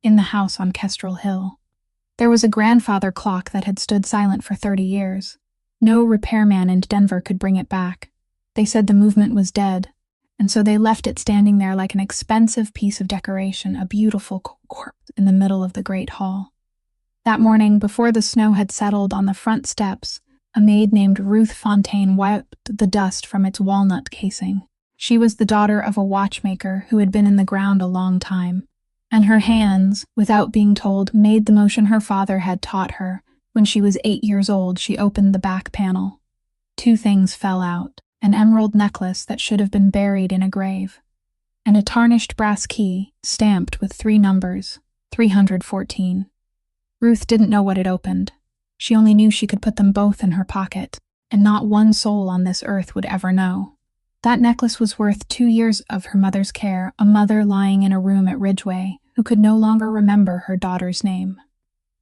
in the house on Kestrel Hill. There was a grandfather clock that had stood silent for 30 years. No repairman in Denver could bring it back. They said the movement was dead, and so they left it standing there like an expensive piece of decoration, a beautiful corpse in the middle of the great hall. That morning, before the snow had settled on the front steps, a maid named Ruth Fontaine wiped the dust from its walnut casing. She was the daughter of a watchmaker who had been in the ground a long time, and her hands, without being told, made the motion her father had taught her. When she was 8 years old, she opened the back panel. 2 things fell out: an emerald necklace that should have been buried in a grave, and a tarnished brass key stamped with 3 numbers, 314. Ruth didn't know what it opened. She only knew she could put them both in her pocket, and not one soul on this earth would ever know. That necklace was worth 2 years of her mother's care, a mother lying in a room at Ridgeway who could no longer remember her daughter's name.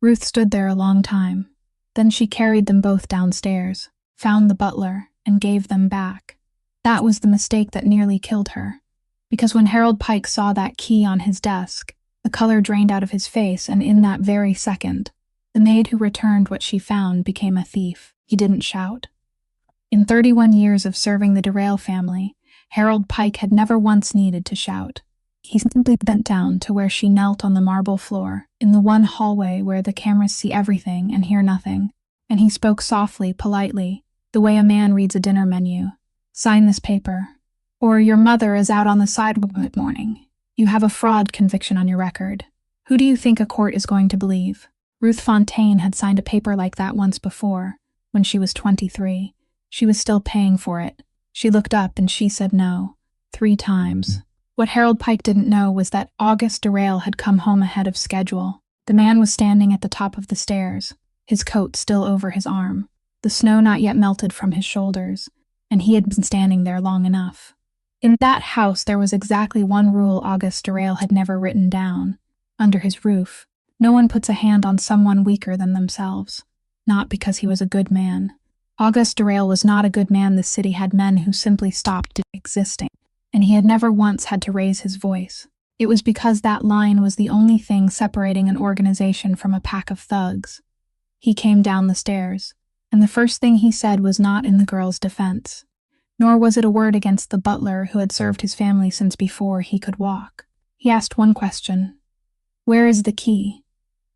Ruth stood there a long time. Then she carried them both downstairs, found the butler, and gave them back. That was the mistake that nearly killed her, because when Harold Pike saw that key on his desk, the color drained out of his face, and in that very second, the maid who returned what she found became a thief. He didn't shout. In 31 years of serving the Derail family, Harold Pike had never once needed to shout. He simply bent down to where she knelt on the marble floor, in the one hallway where the cameras see everything and hear nothing, and he spoke softly, politely, the way a man reads a dinner menu. "Sign this paper, or your mother is out on the sidewalk that morning. You have a fraud conviction on your record. Who do you think a court is going to believe?" Ruth Fontaine had signed a paper like that once before, when she was 23. She was still paying for it. She looked up and she said no, 3 times. What Harold Pike didn't know was that August Derail had come home ahead of schedule. The man was standing at the top of the stairs, his coat still over his arm, the snow not yet melted from his shoulders, and he had been standing there long enough. In that house there was exactly one rule August Derail had never written down. Under his roof, no one puts a hand on someone weaker than themselves, not because he was a good man. August Derail was not a good man. The city had men who simply stopped existing, and he had never once had to raise his voice. It was because that line was the only thing separating an organization from a pack of thugs. He came down the stairs, and the first thing he said was not in the girl's defense, nor was it a word against the butler who had served his family since before he could walk. He asked one question: "Where is the key?"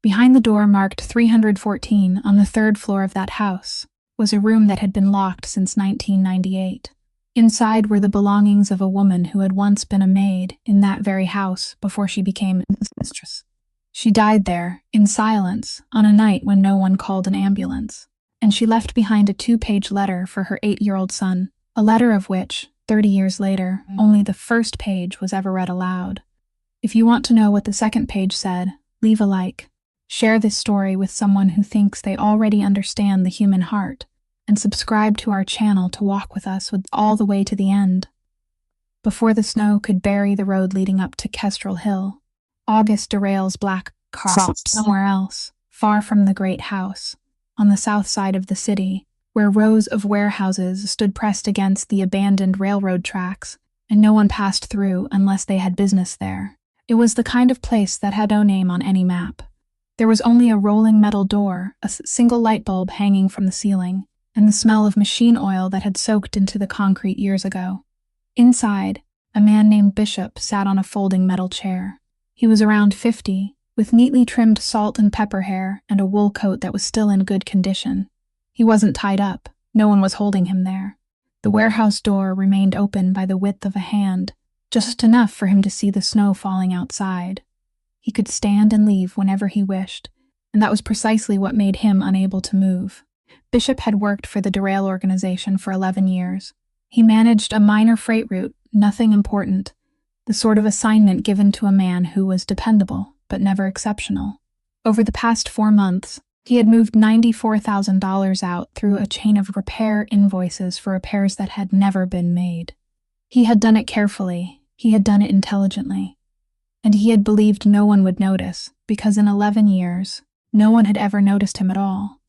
Behind the door marked 314 on the 3rd floor of that house was a room that had been locked since 1998. Inside were the belongings of a woman who had once been a maid in that very house before she became its mistress. She died there, in silence, on a night when no one called an ambulance, and she left behind a 2-page letter for her 8-year-old son, a letter of which, 30 years later, only the first page was ever read aloud. If you want to know what the second page said, leave a like. Share this story with someone who thinks they already understand the human heart, and subscribe to our channel to walk with us all the way to the end. Before the snow could bury the road leading up to Kestrel Hill, August Derail's black car stopped somewhere else, far from the great house, on the south side of the city, where rows of warehouses stood pressed against the abandoned railroad tracks, and no one passed through unless they had business there. It was the kind of place that had no name on any map. There was only a rolling metal door, a single light bulb hanging from the ceiling, and the smell of machine oil that had soaked into the concrete years ago. Inside, a man named Bishop sat on a folding metal chair. He was around 50, with neatly trimmed salt and pepper hair and a wool coat that was still in good condition. He wasn't tied up. No one was holding him there. The warehouse door remained open by the width of a hand, just enough for him to see the snow falling outside. He could stand and leave whenever he wished, and that was precisely what made him unable to move. Bishop had worked for the Derail organization for 11 years. He managed a minor freight route, nothing important, the sort of assignment given to a man who was dependable, but never exceptional. Over the past 4 months, he had moved $94,000 out through a chain of repair invoices for repairs that had never been made. He had done it carefully, he had done it intelligently, and he had believed no one would notice, because in 11 years, no one had ever noticed him at all.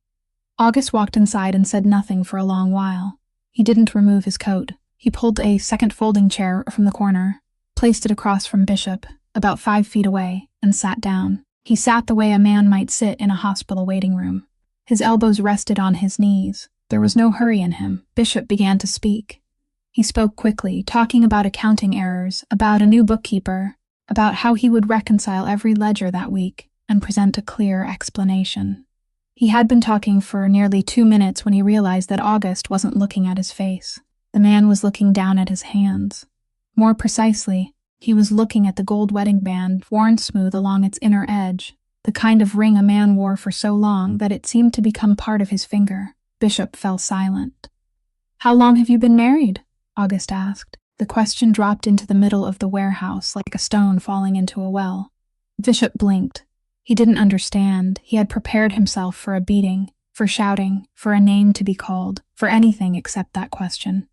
August walked inside and said nothing for a long while. He didn't remove his coat. He pulled a second folding chair from the corner, placed it across from Bishop, about 5 feet away, and sat down. He sat the way a man might sit in a hospital waiting room. His elbows rested on his knees. There was no hurry in him. Bishop began to speak. He spoke quickly, talking about accounting errors, about a new bookkeeper, about how he would reconcile every ledger that week and present a clear explanation. He had been talking for nearly 2 minutes when he realized that August wasn't looking at his face. The man was looking down at his hands. More precisely, he was looking at the gold wedding band worn smooth along its inner edge, the kind of ring a man wore for so long that it seemed to become part of his finger. Bishop fell silent. "How long have you been married?" August asked. The question dropped into the middle of the warehouse like a stone falling into a well. Bishop blinked. He didn't understand. He had prepared himself for a beating, for shouting, for a name to be called, for anything except that question.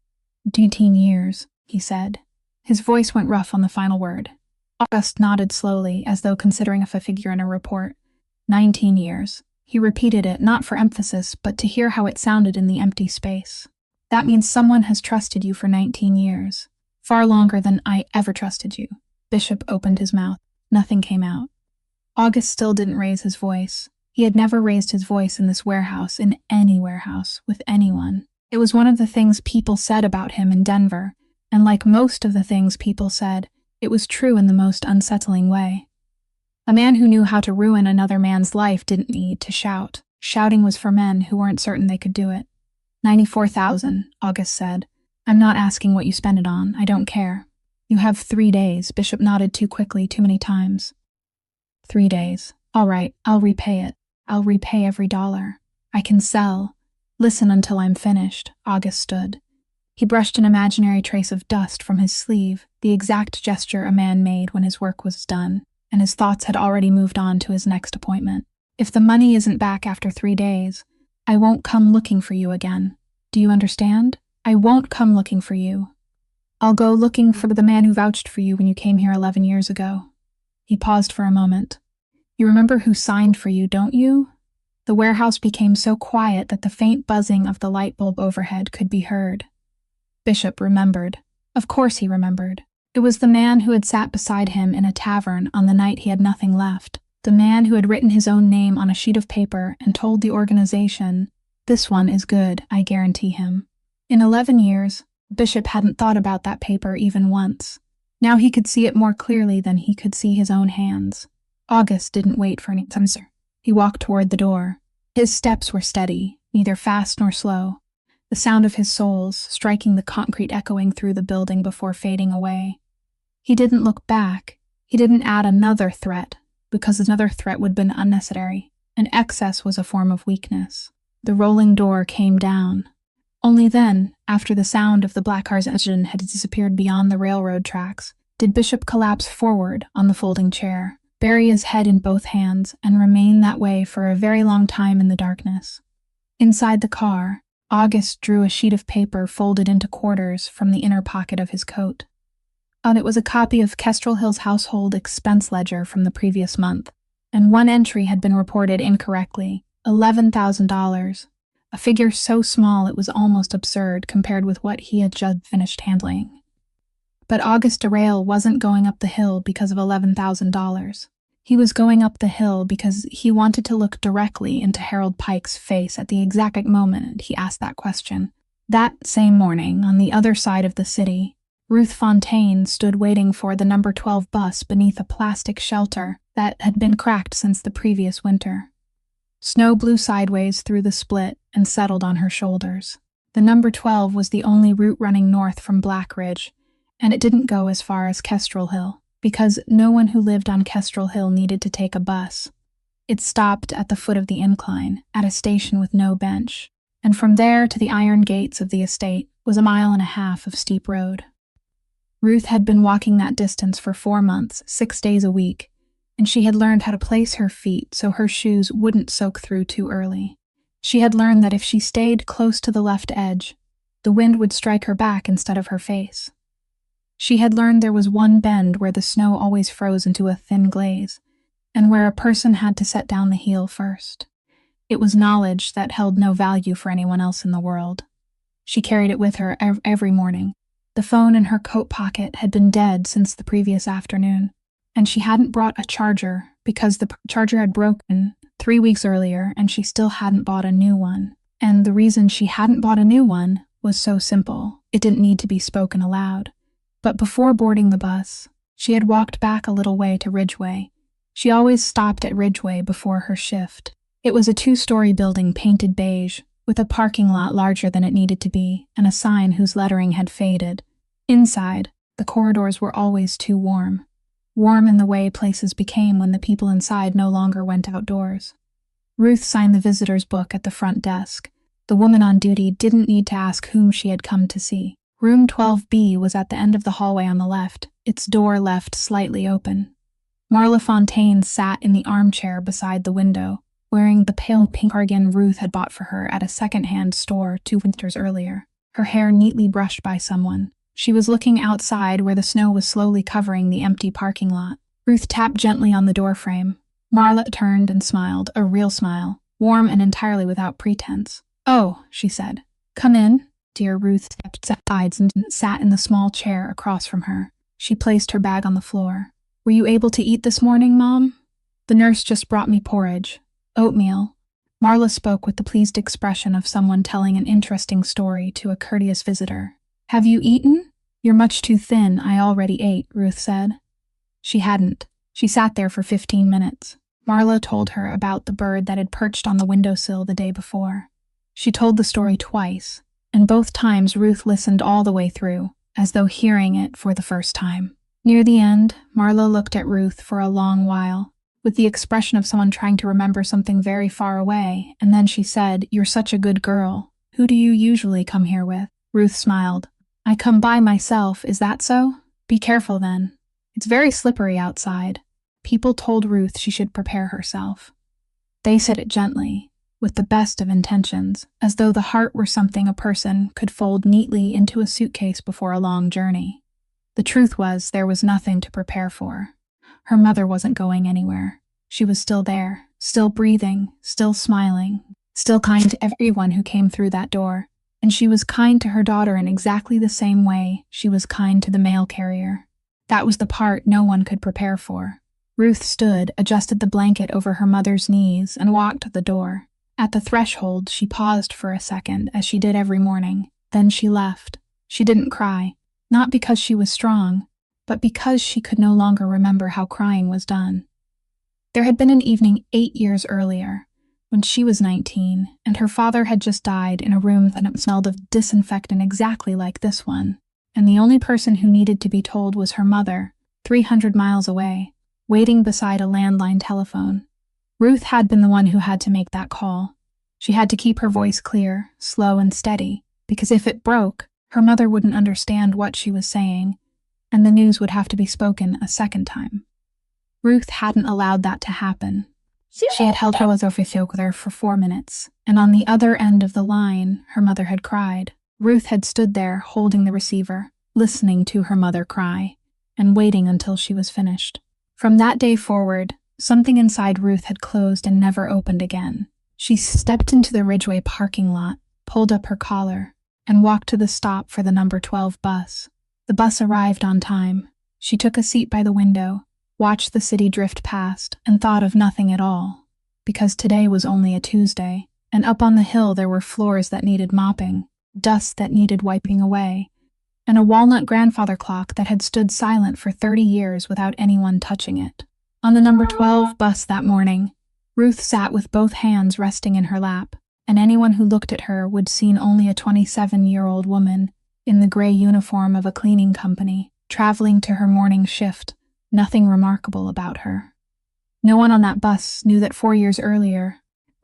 19 years, he said. His voice went rough on the final word. August nodded slowly, as though considering a figure in a report. 19 years. He repeated it, not for emphasis, but to hear how it sounded in the empty space. That means someone has trusted you for 19 years. Far longer than I ever trusted you. Bishop opened his mouth. Nothing came out. August still didn't raise his voice. He had never raised his voice in this warehouse, in any warehouse, with anyone. It was one of the things people said about him in Denver, and like most of the things people said, it was true in the most unsettling way. A man who knew how to ruin another man's life didn't need to shout. Shouting was for men who weren't certain they could do it. 94,000, August said. I'm not asking what you spend it on. I don't care. You have 3 days. Bishop nodded too quickly, too many times. 3 days. All right, I'll repay it. I'll repay every dollar. I can sell. Listen until I'm finished. August stood. He brushed an imaginary trace of dust from his sleeve, the exact gesture a man made when his work was done, and his thoughts had already moved on to his next appointment. If the money isn't back after 3 days, I won't come looking for you again. Do you understand? I won't come looking for you. I'll go looking for the man who vouched for you when you came here 11 years ago. He paused for a moment. You remember who signed for you, don't you? The warehouse became so quiet that the faint buzzing of the light bulb overhead could be heard. Bishop remembered. Of course he remembered. It was the man who had sat beside him in a tavern on the night he had nothing left. The man who had written his own name on a sheet of paper and told the organization, "This one is good, I guarantee him." In 11 years, Bishop hadn't thought about that paper even once. Now he could see it more clearly than he could see his own hands. August didn't wait for an answer. He walked toward the door. His steps were steady, neither fast nor slow, the sound of his soles striking the concrete echoing through the building before fading away. He didn't look back. He didn't add another threat, because another threat would have been unnecessary. An excess was a form of weakness. The rolling door came down. Only then, after the sound of the black car's engine had disappeared beyond the railroad tracks, did Bishop collapse forward on the folding chair, bury his head in both hands, and remain that way for a very long time in the darkness. Inside the car, August drew a sheet of paper folded into quarters from the inner pocket of his coat. On it was a copy of Kestrel Hill's household expense ledger from the previous month, and one entry had been reported incorrectly, $11,000, a figure so small it was almost absurd compared with what he had just finished handling. But August Derail wasn't going up the hill because of $11,000. He was going up the hill because he wanted to look directly into Harold Pike's face at the exact moment he asked that question. That same morning, on the other side of the city, Ruth Fontaine stood waiting for the number 12 bus beneath a plastic shelter that had been cracked since the previous winter. Snow blew sideways through the split and settled on her shoulders. The number 12 was the only route running north from Black Ridge, and it didn't go as far as Kestrel Hill, because no one who lived on Kestrel Hill needed to take a bus. It stopped at the foot of the incline, at a station with no bench, and from there to the iron gates of the estate was 1.5 miles of steep road. Ruth had been walking that distance for 4 months, 6 days a week, and she had learned how to place her feet so her shoes wouldn't soak through too early. She had learned that if she stayed close to the left edge, the wind would strike her back instead of her face. She had learned there was one bend where the snow always froze into a thin glaze, and where a person had to set down the heel first. It was knowledge that held no value for anyone else in the world. She carried it with her every morning. The phone in her coat pocket had been dead since the previous afternoon, and she hadn't brought a charger because the charger had broken 3 weeks earlier and she still hadn't bought a new one. And the reason she hadn't bought a new one was so simple, it didn't need to be spoken aloud. But before boarding the bus, she had walked back a little way to Ridgeway. She always stopped at Ridgeway before her shift. It was a 2-story building painted beige, with a parking lot larger than it needed to be, and a sign whose lettering had faded. Inside, the corridors were always too warm. Warm in the way places became when the people inside no longer went outdoors. Ruth signed the visitor's book at the front desk. The woman on duty didn't need to ask whom she had come to see. Room 12B was at the end of the hallway on the left, its door left slightly open. Marla Fontaine sat in the armchair beside the window, wearing the pale pink cardigan Ruth had bought for her at a second-hand store 2 winters earlier, her hair neatly brushed by someone. She was looking outside where the snow was slowly covering the empty parking lot. Ruth tapped gently on the doorframe. Marla turned and smiled, a real smile, warm and entirely without pretense. "Oh," she said. "Come in." Dear Ruth stepped aside and sat in the small chair across from her. She placed her bag on the floor. "Were you able to eat this morning, Mom?" "The nurse just brought me porridge. Oatmeal." Marla spoke with the pleased expression of someone telling an interesting story to a courteous visitor. "Have you eaten?" "You're much too thin, I already ate," Ruth said. She hadn't. She sat there for 15 minutes. Marla told her about the bird that had perched on the windowsill the day before. She told the story twice, and both times Ruth listened all the way through, as though hearing it for the first time. Near the end, Marla looked at Ruth for a long while, with the expression of someone trying to remember something very far away, and then she said, "You're such a good girl. Who do you usually come here with?" Ruth smiled. "I come by myself, is that so? Be careful then. It's very slippery outside." People told Ruth she should prepare herself. They said it gently, with the best of intentions, as though the heart were something a person could fold neatly into a suitcase before a long journey. The truth was, there was nothing to prepare for. Her mother wasn't going anywhere. She was still there, still breathing, still smiling, still kind to everyone who came through that door. And she was kind to her daughter in exactly the same way she was kind to the mail carrier. That was the part no one could prepare for. Ruth stood, adjusted the blanket over her mother's knees, and walked to the door. At the threshold, she paused for a second, as she did every morning. Then she left. She didn't cry, not because she was strong, but because she could no longer remember how crying was done. There had been an evening 8 years earlier, when she was 19, and her father had just died in a room that smelled of disinfectant exactly like this one, and the only person who needed to be told was her mother, 300 miles away, waiting beside a landline telephone. Ruth had been the one who had to make that call. She had to keep her voice clear, slow and steady, because if it broke, her mother wouldn't understand what she was saying, and the news would have to be spoken a second time. Ruth hadn't allowed that to happen. She had held her there for 4 minutes, and on the other end of the line, her mother had cried. Ruth had stood there holding the receiver, listening to her mother cry, and waiting until she was finished. From that day forward, something inside Ruth had closed and never opened again. She stepped into the Ridgeway parking lot, pulled up her collar, and walked to the stop for the number 12 bus. The bus arrived on time. She took a seat by the window, watched the city drift past, and thought of nothing at all, because today was only a Tuesday, and up on the hill there were floors that needed mopping, dust that needed wiping away, and a walnut grandfather clock that had stood silent for 30 years without anyone touching it. On the number 12 bus that morning, Ruth sat with both hands resting in her lap, and anyone who looked at her would see only a 27-year-old woman in the gray uniform of a cleaning company, traveling to her morning shift. Nothing remarkable about her. No one on that bus knew that 4 years earlier,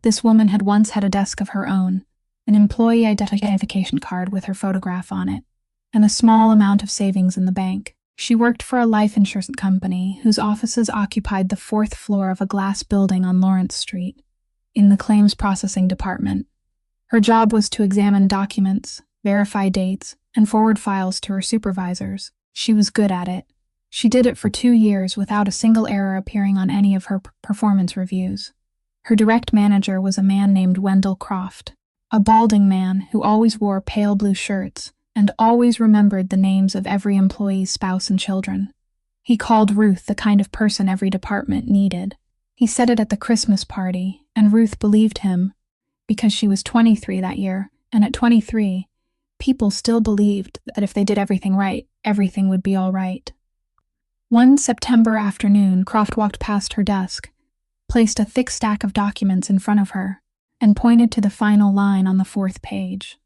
this woman had once had a desk of her own, an employee identification card with her photograph on it, and a small amount of savings in the bank. She worked for a life insurance company whose offices occupied the 4th floor of a glass building on Lawrence Street, in the claims processing department. Her job was to examine documents, verify dates, and forward files to her supervisors. She was good at it. She did it for 2 years without a single error appearing on any of her performance reviews. Her direct manager was a man named Wendell Croft, a balding man who always wore pale blue shirts and always remembered the names of every employee's spouse and children. He called Ruth the kind of person every department needed, He said it at the Christmas party, and Ruth believed him, because she was 23 that year, and at 23, people still believed that if they did everything right, everything would be all right. One September afternoon, Croft walked past her desk, placed a thick stack of documents in front of her, and pointed to the final line on the 4th page.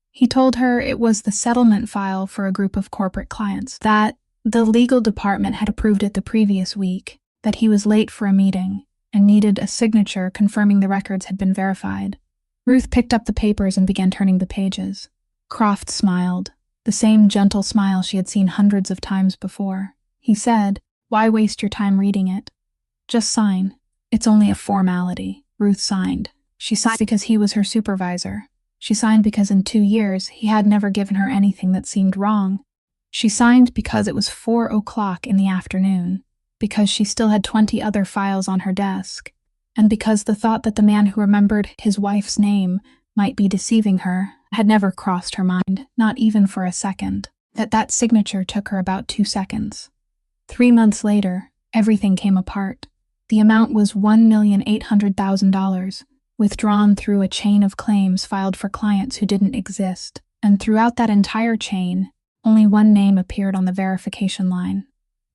He told her it was the settlement file for a group of corporate clients, that the legal department had approved it the previous week, that he was late for a meeting, and needed a signature confirming the records had been verified. Ruth picked up the papers and began turning the pages. Croft smiled, the same gentle smile she had seen hundreds of times before. He said, "Why waste your time reading it? Just sign. It's only a formality." Ruth signed. She signed because he was her supervisor. She signed because in 2 years he had never given her anything that seemed wrong. She signed because it was 4 o'clock in the afternoon, because she still had 20 other files on her desk, and because the thought that the man who remembered his wife's name might be deceiving her had never crossed her mind, not even for a second. That signature took her about 2 seconds. 3 months later, everything came apart. The amount was $1,800,000, withdrawn through a chain of claims filed for clients who didn't exist, and throughout that entire chain, only one name appeared on the verification line.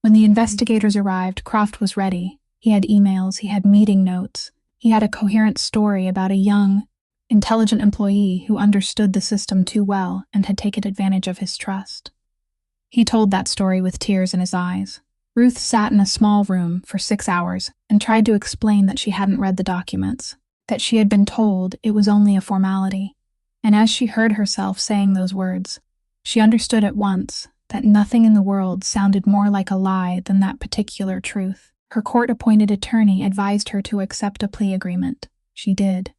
When the investigators arrived, Croft was ready. He had emails, he had meeting notes, he had a coherent story about a young, intelligent employee who understood the system too well and had taken advantage of his trust. He told that story with tears in his eyes. Ruth sat in a small room for 6 hours and tried to explain that she hadn't read the documents, that she had been told it was only a formality. And as she heard herself saying those words, she understood at once that nothing in the world sounded more like a lie than that particular truth. Her court-appointed attorney advised her to accept a plea agreement. She did.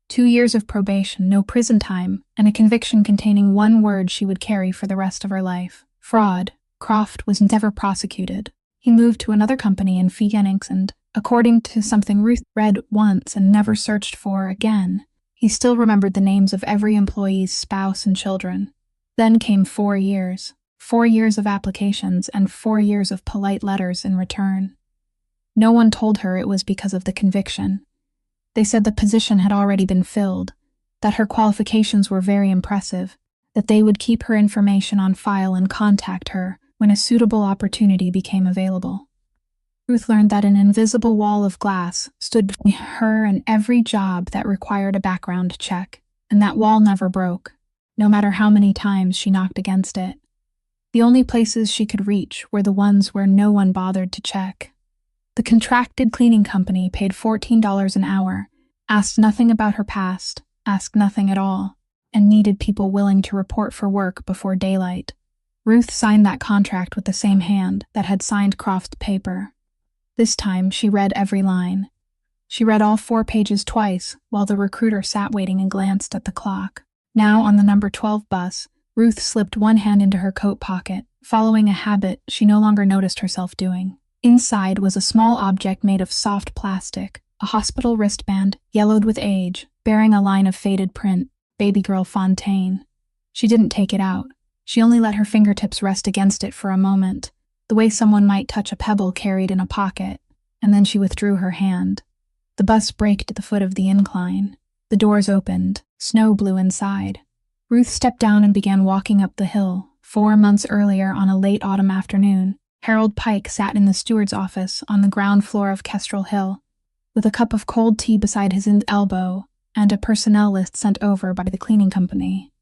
2 years of probation, no prison time, and a conviction containing one word she would carry for the rest of her life: fraud. Croft was never prosecuted. He moved to another company in Phoenix and, according to something Ruth read once and never searched for again, he still remembered the names of every employee's spouse and children. Then came 4 years. 4 years of applications and 4 years of polite letters in return. No one told her it was because of the conviction. They said the position had already been filled, that her qualifications were very impressive, that they would keep her information on file and contact her when a suitable opportunity became available. Ruth learned that an invisible wall of glass stood between her and every job that required a background check, and that wall never broke, no matter how many times she knocked against it. The only places she could reach were the ones where no one bothered to check. The contracted cleaning company paid $14 an hour, asked nothing about her past, asked nothing at all, and needed people willing to report for work before daylight. Ruth signed that contract with the same hand that had signed Croft's paper. This time, she read every line. She read all 4 pages twice, while the recruiter sat waiting and glanced at the clock. Now, on the number 12 bus, Ruth slipped one hand into her coat pocket, following a habit she no longer noticed herself doing. Inside was a small object made of soft plastic, a hospital wristband, yellowed with age, bearing a line of faded print, "Baby Girl Fontaine." She didn't take it out. She only let her fingertips rest against it for a moment, the way someone might touch a pebble carried in a pocket, and then she withdrew her hand. The bus braked at the foot of the incline. The doors opened. Snow blew inside. Ruth stepped down and began walking up the hill. 4 months earlier, on a late autumn afternoon, Harold Pike sat in the steward's office on the ground floor of Kestrel Hill, with a cup of cold tea beside his elbow and a personnel list sent over by the cleaning company.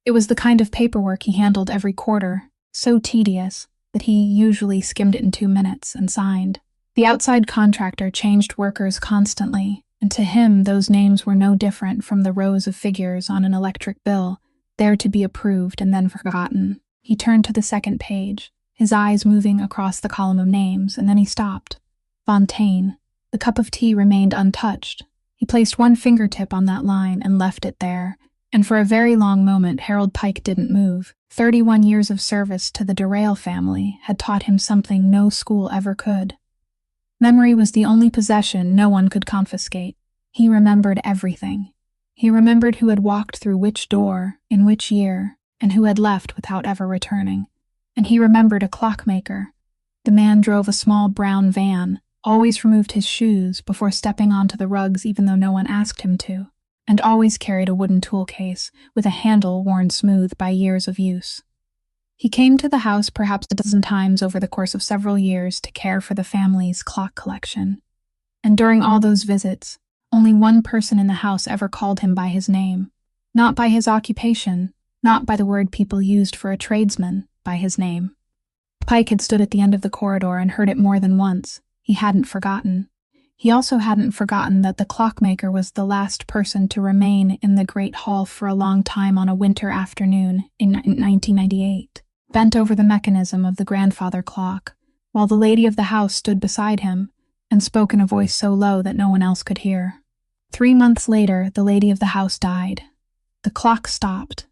It was the kind of paperwork he handled every quarter, so tedious that he usually skimmed it in 2 minutes and signed. The outside contractor changed workers constantly, and to him those names were no different from the rows of figures on an electric bill, there to be approved and then forgotten. He turned to the 2nd page, his eyes moving across the column of names, and then he stopped. Fontaine. The cup of tea remained untouched. He placed one fingertip on that line and left it there, and for a very long moment Harold Pike didn't move. 31 years of service to the Derail family had taught him something no school ever could. Memory was the only possession no one could confiscate. He remembered everything. He remembered who had walked through which door, in which year, and who had left without ever returning. And he remembered a clockmaker. The man drove a small brown van, always removed his shoes before stepping onto the rugs even though no one asked him to, and always carried a wooden tool case with a handle worn smooth by years of use. He came to the house perhaps a dozen times over the course of several years to care for the family's clock collection. And during all those visits, only one person in the house ever called him by his name. Not by his occupation, not by the word people used for a tradesman, by his name. Pike had stood at the end of the corridor and heard it more than once. He hadn't forgotten. He also hadn't forgotten that the clockmaker was the last person to remain in the Great Hall for a long time on a winter afternoon in 1998, bent over the mechanism of the grandfather clock, while the lady of the house stood beside him and spoke in a voice so low that no one else could hear. 3 months later, the lady of the house died. The clock stopped.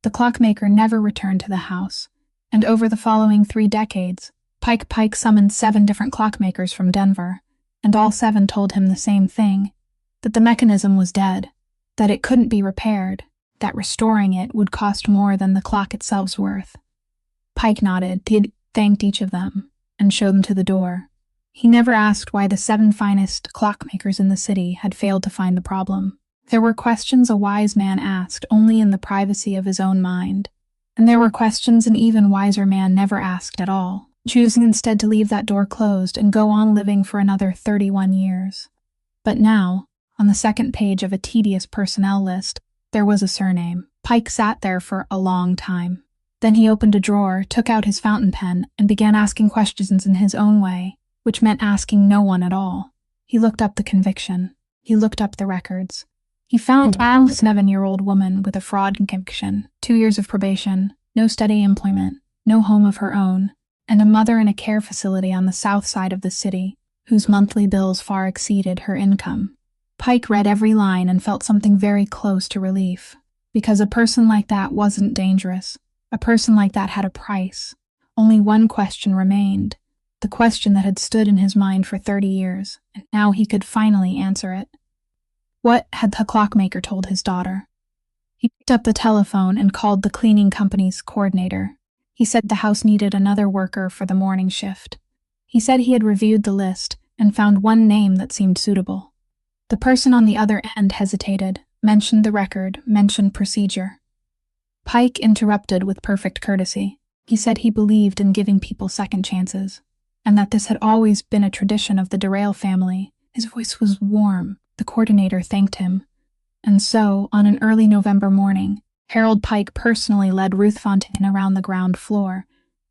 The clockmaker never returned to the house, and over the following 3 decades, Pike summoned 7 different clockmakers from Denver, and all 7 told him the same thing, that the mechanism was dead, that it couldn't be repaired, that restoring it would cost more than the clock itself's worth. Pike nodded, thanked each of them, and showed them to the door. He never asked why the 7 finest clockmakers in the city had failed to find the problem. There were questions a wise man asked only in the privacy of his own mind, and there were questions an even wiser man never asked at all, choosing instead to leave that door closed and go on living for another 31 years. But now, on the second page of a tedious personnel list, there was a surname. Pike sat there for a long time. Then he opened a drawer, took out his fountain pen, and began asking questions in his own way, which meant asking no one at all. He looked up the conviction. He looked up the records. He found a 7-year-old woman with a fraud conviction, 2 years of probation, no steady employment, no home of her own, and a mother in a care facility on the south side of the city, whose monthly bills far exceeded her income. Pike read every line and felt something very close to relief, because a person like that wasn't dangerous. A person like that had a price. Only one question remained, the question that had stood in his mind for 30 years, and now he could finally answer it. What had the clockmaker told his daughter? He picked up the telephone and called the cleaning company's coordinator. He said the house needed another worker for the morning shift. He said he had reviewed the list and found one name that seemed suitable. The person on the other end hesitated, mentioned the record, mentioned procedure. Pike interrupted with perfect courtesy. He said he believed in giving people second chances, and that this had always been a tradition of the Derail family. His voice was warm. The coordinator thanked him. And so, on an early November morning, Harold Pike personally led Ruth Fontaine around the ground floor,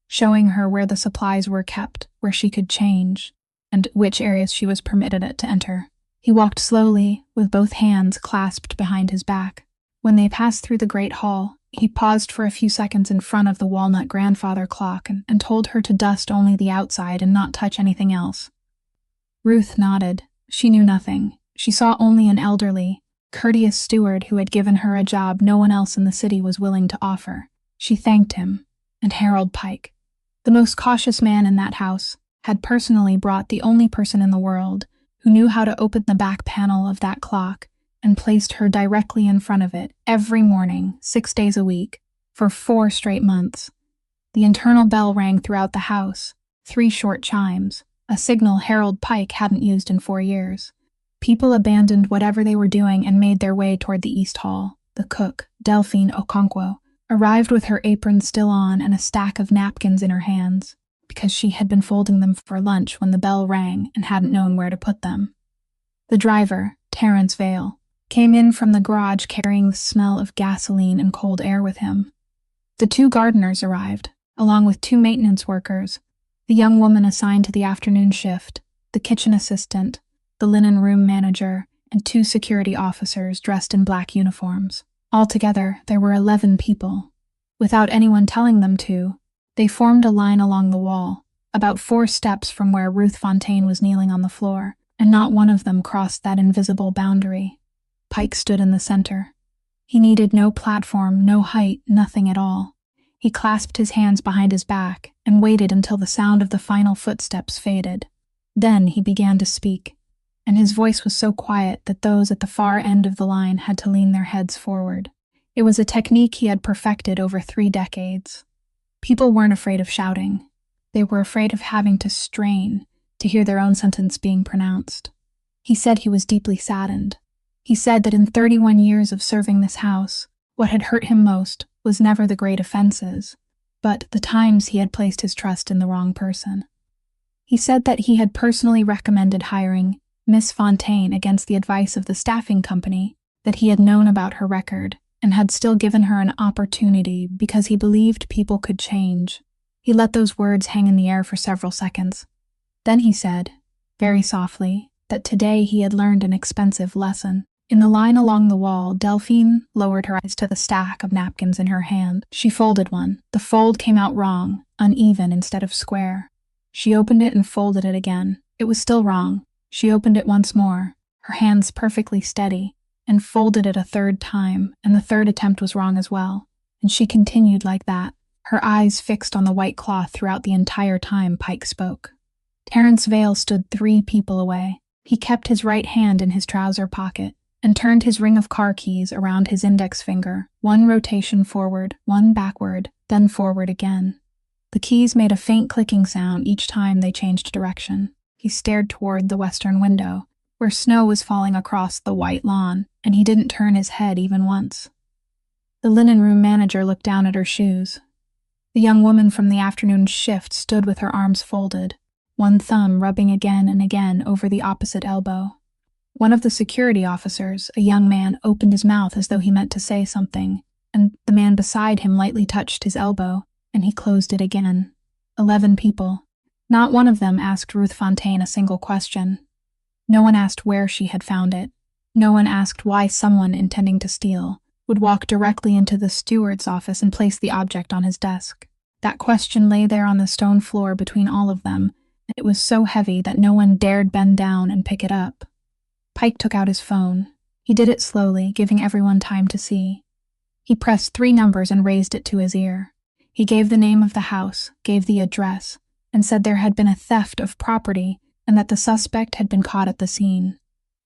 showing her where the supplies were kept, where she could change, and which areas she was permitted to enter. He walked slowly, with both hands clasped behind his back. When they passed through the great hall, he paused for a few seconds in front of the walnut grandfather clock and told her to dust only the outside and not touch anything else. Ruth nodded. She knew nothing. She saw only an elderly, courteous steward who had given her a job no one else in the city was willing to offer. She thanked him, and Harold Pike, the most cautious man in that house, had personally brought the only person in the world who knew how to open the back panel of that clock and placed her directly in front of it every morning, 6 days a week, for 4 straight months. The internal bell rang throughout the house, 3 short chimes, a signal Harold Pike hadn't used in 4 years. People abandoned whatever they were doing and made their way toward the East Hall. The cook, Delphine Okonkwo, arrived with her apron still on and a stack of napkins in her hands, because she had been folding them for lunch when the bell rang and hadn't known where to put them. The driver, Terrence Vale, came in from the garage carrying the smell of gasoline and cold air with him. The 2 gardeners arrived, along with 2 maintenance workers, the young woman assigned to the afternoon shift, the kitchen assistant, the linen room manager, and 2 security officers dressed in black uniforms. Altogether, there were 11 people. Without anyone telling them to, they formed a line along the wall, about 4 steps from where Ruth Fontaine was kneeling on the floor, and not one of them crossed that invisible boundary. Pike stood in the center. He needed no platform, no height, nothing at all. He clasped his hands behind his back and waited until the sound of the final footsteps faded. Then he began to speak, and his voice was so quiet that those at the far end of the line had to lean their heads forward. It was a technique he had perfected over 3 decades. People weren't afraid of shouting. They were afraid of having to strain, to hear their own sentence being pronounced. He said he was deeply saddened. He said that in 31 years of serving this house, what had hurt him most was never the great offenses, but the times he had placed his trust in the wrong person. He said that he had personally recommended hiring Miss Fontaine against the advice of the staffing company, that he had known about her record and had still given her an opportunity because he believed people could change. He let those words hang in the air for several seconds. Then he said, very softly, that today he had learned an expensive lesson. In the line along the wall, Delphine lowered her eyes to the stack of napkins in her hand. She folded one. The fold came out wrong, uneven instead of square. She opened it and folded it again. It was still wrong. She opened it once more, her hands perfectly steady, and folded it a third time, and the third attempt was wrong as well. And she continued like that, her eyes fixed on the white cloth throughout the entire time Pike spoke. Terence Vale stood 3 people away. He kept his right hand in his trouser pocket and turned his ring of car keys around his index finger, 1 rotation forward, 1 backward, then forward again. The keys made a faint clicking sound each time they changed direction. He stared toward the western window, where snow was falling across the white lawn, and he didn't turn his head even once. The linen room manager looked down at her shoes. The young woman from the afternoon shift stood with her arms folded, one thumb rubbing again and again over the opposite elbow. One of the security officers, a young man, opened his mouth as though he meant to say something, and the man beside him lightly touched his elbow, and he closed it again. 11 people. Not one of them asked Ruth Fontaine a single question. No one asked where she had found it. No one asked why someone intending to steal would walk directly into the steward's office and place the object on his desk. That question lay there on the stone floor between all of them, and it was so heavy that no one dared bend down and pick it up. Pike took out his phone. He did it slowly, giving everyone time to see. He pressed 3 numbers and raised it to his ear. He gave the name of the house, gave the address, and said there had been a theft of property and that the suspect had been caught at the scene.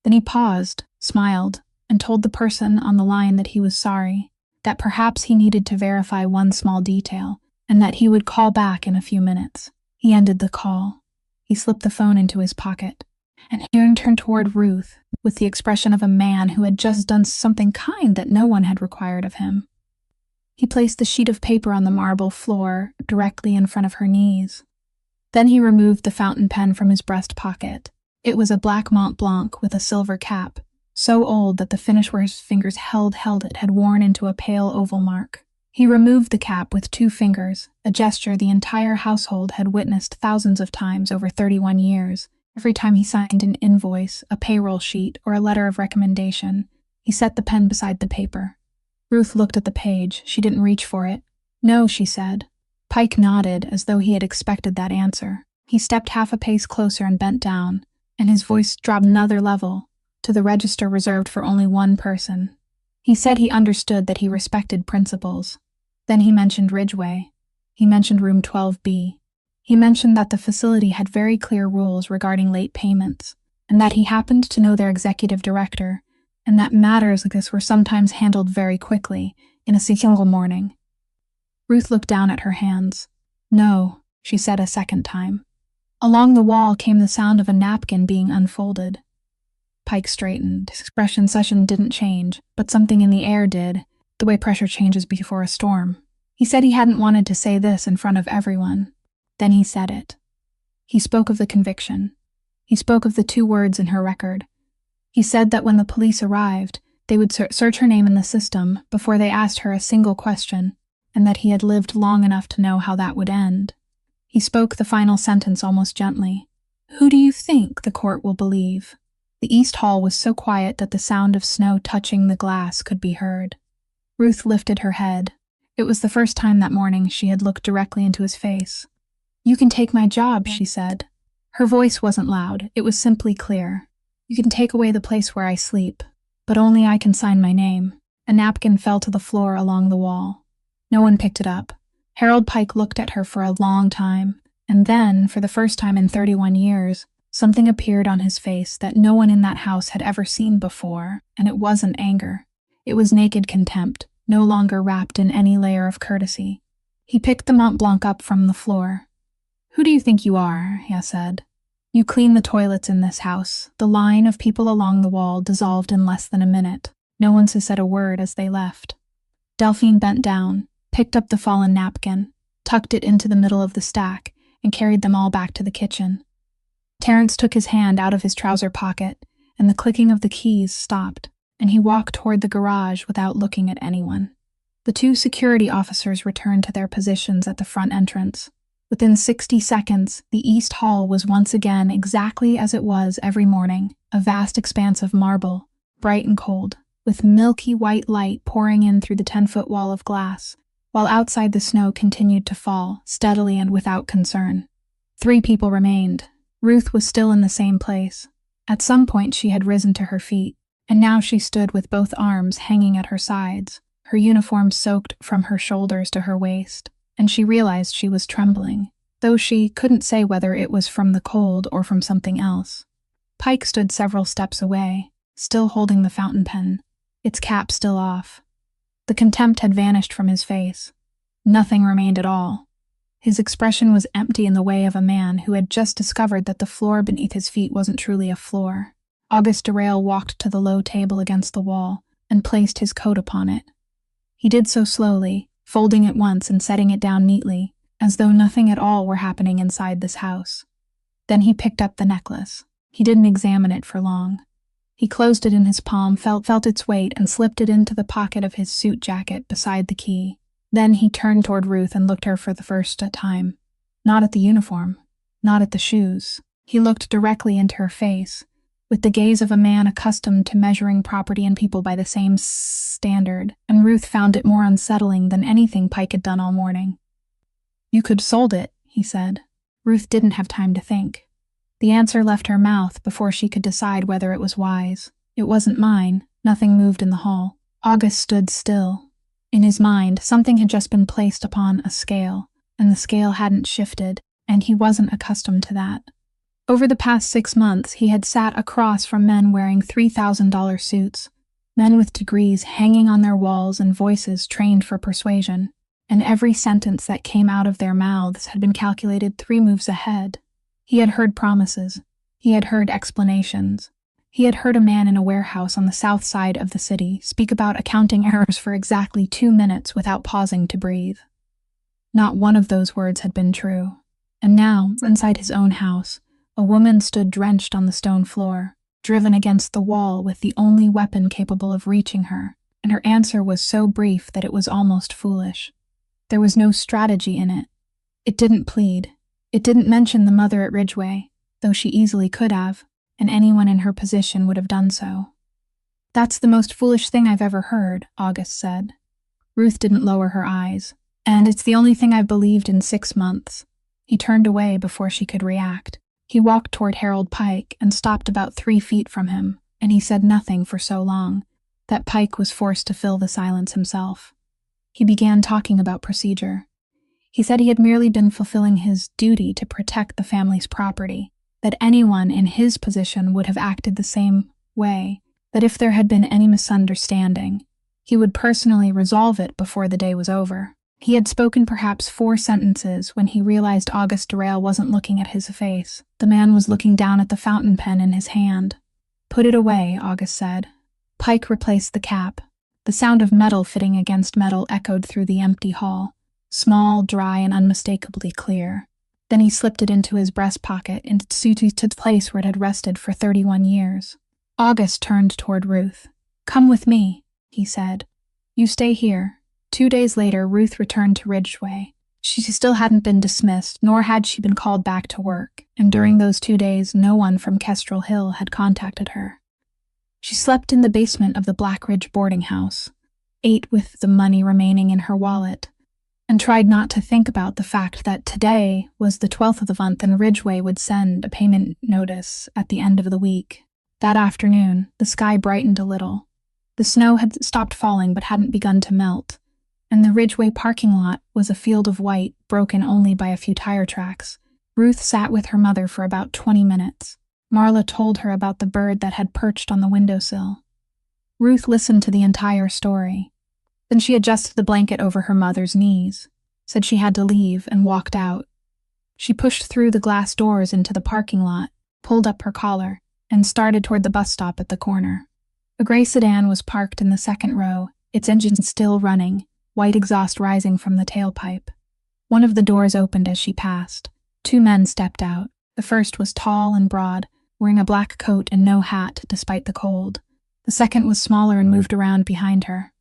Then he paused, smiled, and told the person on the line that he was sorry, that perhaps he needed to verify one small detail, and that he would call back in a few minutes. He ended the call. He slipped the phone into his pocket, and he turned toward Ruth with the expression of a man who had just done something kind that no one had required of him. He placed the sheet of paper on the marble floor directly in front of her knees. Then he removed the fountain pen from his breast pocket. It was a black Mont Blanc with a silver cap, so old that the finish where his fingers held it had worn into a pale oval mark. He removed the cap with 2 fingers, a gesture the entire household had witnessed thousands of times over 31 years. Every time he signed an invoice, a payroll sheet, or a letter of recommendation, he set the pen beside the paper. Ruth looked at the page. She didn't reach for it. No, she said. Pike nodded as though he had expected that answer. He stepped half a pace closer and bent down, and his voice dropped another level, to the register reserved for only 1 person. He said he understood that he respected principles. Then he mentioned Ridgeway. He mentioned room 12B. He mentioned that the facility had very clear rules regarding late payments, and that he happened to know their executive director, and that matters like this were sometimes handled very quickly, in a single morning. Ruth looked down at her hands. No, she said a second time. Along the wall came the sound of a napkin being unfolded. Pike straightened. His expression didn't change, but something in the air did, the way pressure changes before a storm. He said he hadn't wanted to say this in front of everyone. Then he said it. He spoke of the conviction. He spoke of the 2 words in her record. He said that when the police arrived, they would search her name in the system before they asked her a single question, and that he had lived long enough to know how that would end. He spoke the final sentence almost gently. Who do you think the court will believe? The East Hall was so quiet that the sound of snow touching the glass could be heard. Ruth lifted her head. It was the first time that morning she had looked directly into his face. You can take my job, she said. Her voice wasn't loud, it was simply clear. You can take away the place where I sleep, but only I can sign my name. A napkin fell to the floor along the wall. No one picked it up. Harold Pike looked at her for a long time, and then, for the first time in 31 years, something appeared on his face that no one in that house had ever seen before, and it wasn't anger. It was naked contempt, no longer wrapped in any layer of courtesy. He picked the Mont Blanc up from the floor. Who do you think you are? He said. You clean the toilets in this house. The line of people along the wall dissolved in less than a minute. No one said a word as they left. Delphine bent down, picked up the fallen napkin, tucked it into the middle of the stack, and carried them all back to the kitchen. Terence took his hand out of his trouser pocket, and the clicking of the keys stopped, and he walked toward the garage without looking at anyone. The two security officers returned to their positions at the front entrance. Within 60 seconds, the East Hall was once again exactly as it was every morning, a vast expanse of marble, bright and cold, with milky white light pouring in through the 10-foot wall of glass, while outside the snow continued to fall, steadily and without concern. 3 people remained. Ruth was still in the same place. At some point she had risen to her feet, and now she stood with both arms hanging at her sides, her uniform soaked from her shoulders to her waist, and she realized she was trembling, though she couldn't say whether it was from the cold or from something else. Pike stood several steps away, still holding the fountain pen, its cap still off. The contempt had vanished from his face. Nothing remained at all. His expression was empty in the way of a man who had just discovered that the floor beneath his feet wasn't truly a floor. Auguste Derail walked to the low table against the wall and placed his coat upon it. He did so slowly, folding it once and setting it down neatly, as though nothing at all were happening inside this house. Then he picked up the necklace. He didn't examine it for long. He closed it in his palm, felt its weight, and slipped it into the pocket of his suit jacket beside the key. Then he turned toward Ruth and looked at her for the first time. Not at the uniform, not at the shoes. He looked directly into her face, with the gaze of a man accustomed to measuring property and people by the same standard, and Ruth found it more unsettling than anything Pike had done all morning. "You could sold it," he said. Ruth didn't have time to think. The answer left her mouth before she could decide whether it was wise. "It wasn't mine." Nothing moved in the hall. Auguste stood still. In his mind, something had just been placed upon a scale, and the scale hadn't shifted, and he wasn't accustomed to that. Over the past 6 months, he had sat across from men wearing $3,000 suits, men with degrees hanging on their walls and voices trained for persuasion, and every sentence that came out of their mouths had been calculated 3 moves ahead. He had heard promises. He had heard explanations. He had heard a man in a warehouse on the south side of the city speak about accounting errors for exactly 2 minutes without pausing to breathe. Not one of those words had been true. And now, inside his own house, a woman stood drenched on the stone floor, driven against the wall with the only weapon capable of reaching her, and her answer was so brief that it was almost foolish. There was no strategy in it. It didn't plead. It didn't mention the mother at Ridgeway, though she easily could have, and anyone in her position would have done so. "That's the most foolish thing I've ever heard," Auguste said. Ruth didn't lower her eyes. "And it's the only thing I've believed in 6 months. He turned away before she could react. He walked toward Harold Pike and stopped about 3 feet from him, and he said nothing for so long that Pike was forced to fill the silence himself. He began talking about procedure. He said he had merely been fulfilling his duty to protect the family's property, that anyone in his position would have acted the same way, that if there had been any misunderstanding, he would personally resolve it before the day was over. He had spoken perhaps 4 sentences when he realized Auguste Derail wasn't looking at his face. The man was looking down at the fountain pen in his hand. "Put it away," Auguste said. Pike replaced the cap. The sound of metal fitting against metal echoed through the empty hall, small, dry, and unmistakably clear. Then he slipped it into his breast pocket and to the place where it had rested for 31 years. Auguste turned toward Ruth. "Come with me," he said. "You stay here." 2 days later, Ruth returned to Ridgeway. She still hadn't been dismissed, nor had she been called back to work, and during those 2 days, no one from Kestrel Hill had contacted her. She slept in the basement of the Black Ridge boarding house, ate with the money remaining in her wallet, and tried not to think about the fact that today was the 12th of the month and Ridgeway would send a payment notice at the end of the week. That afternoon, the sky brightened a little. The snow had stopped falling but hadn't begun to melt, and the Ridgeway parking lot was a field of white, broken only by a few tire tracks. Ruth sat with her mother for about 20 minutes. Marla told her about the bird that had perched on the windowsill. Ruth listened to the entire story. Then she adjusted the blanket over her mother's knees, said she had to leave, and walked out. She pushed through the glass doors into the parking lot pulled up her collar, and started toward the bus stop at the corner. A gray sedan was parked in the second row, its engine still running, white exhaust rising from the tailpipe. One of the doors opened as she passed. 2 men stepped out. The first was tall and broad, wearing a black coat and no hat despite the cold. The second was smaller and moved around behind her.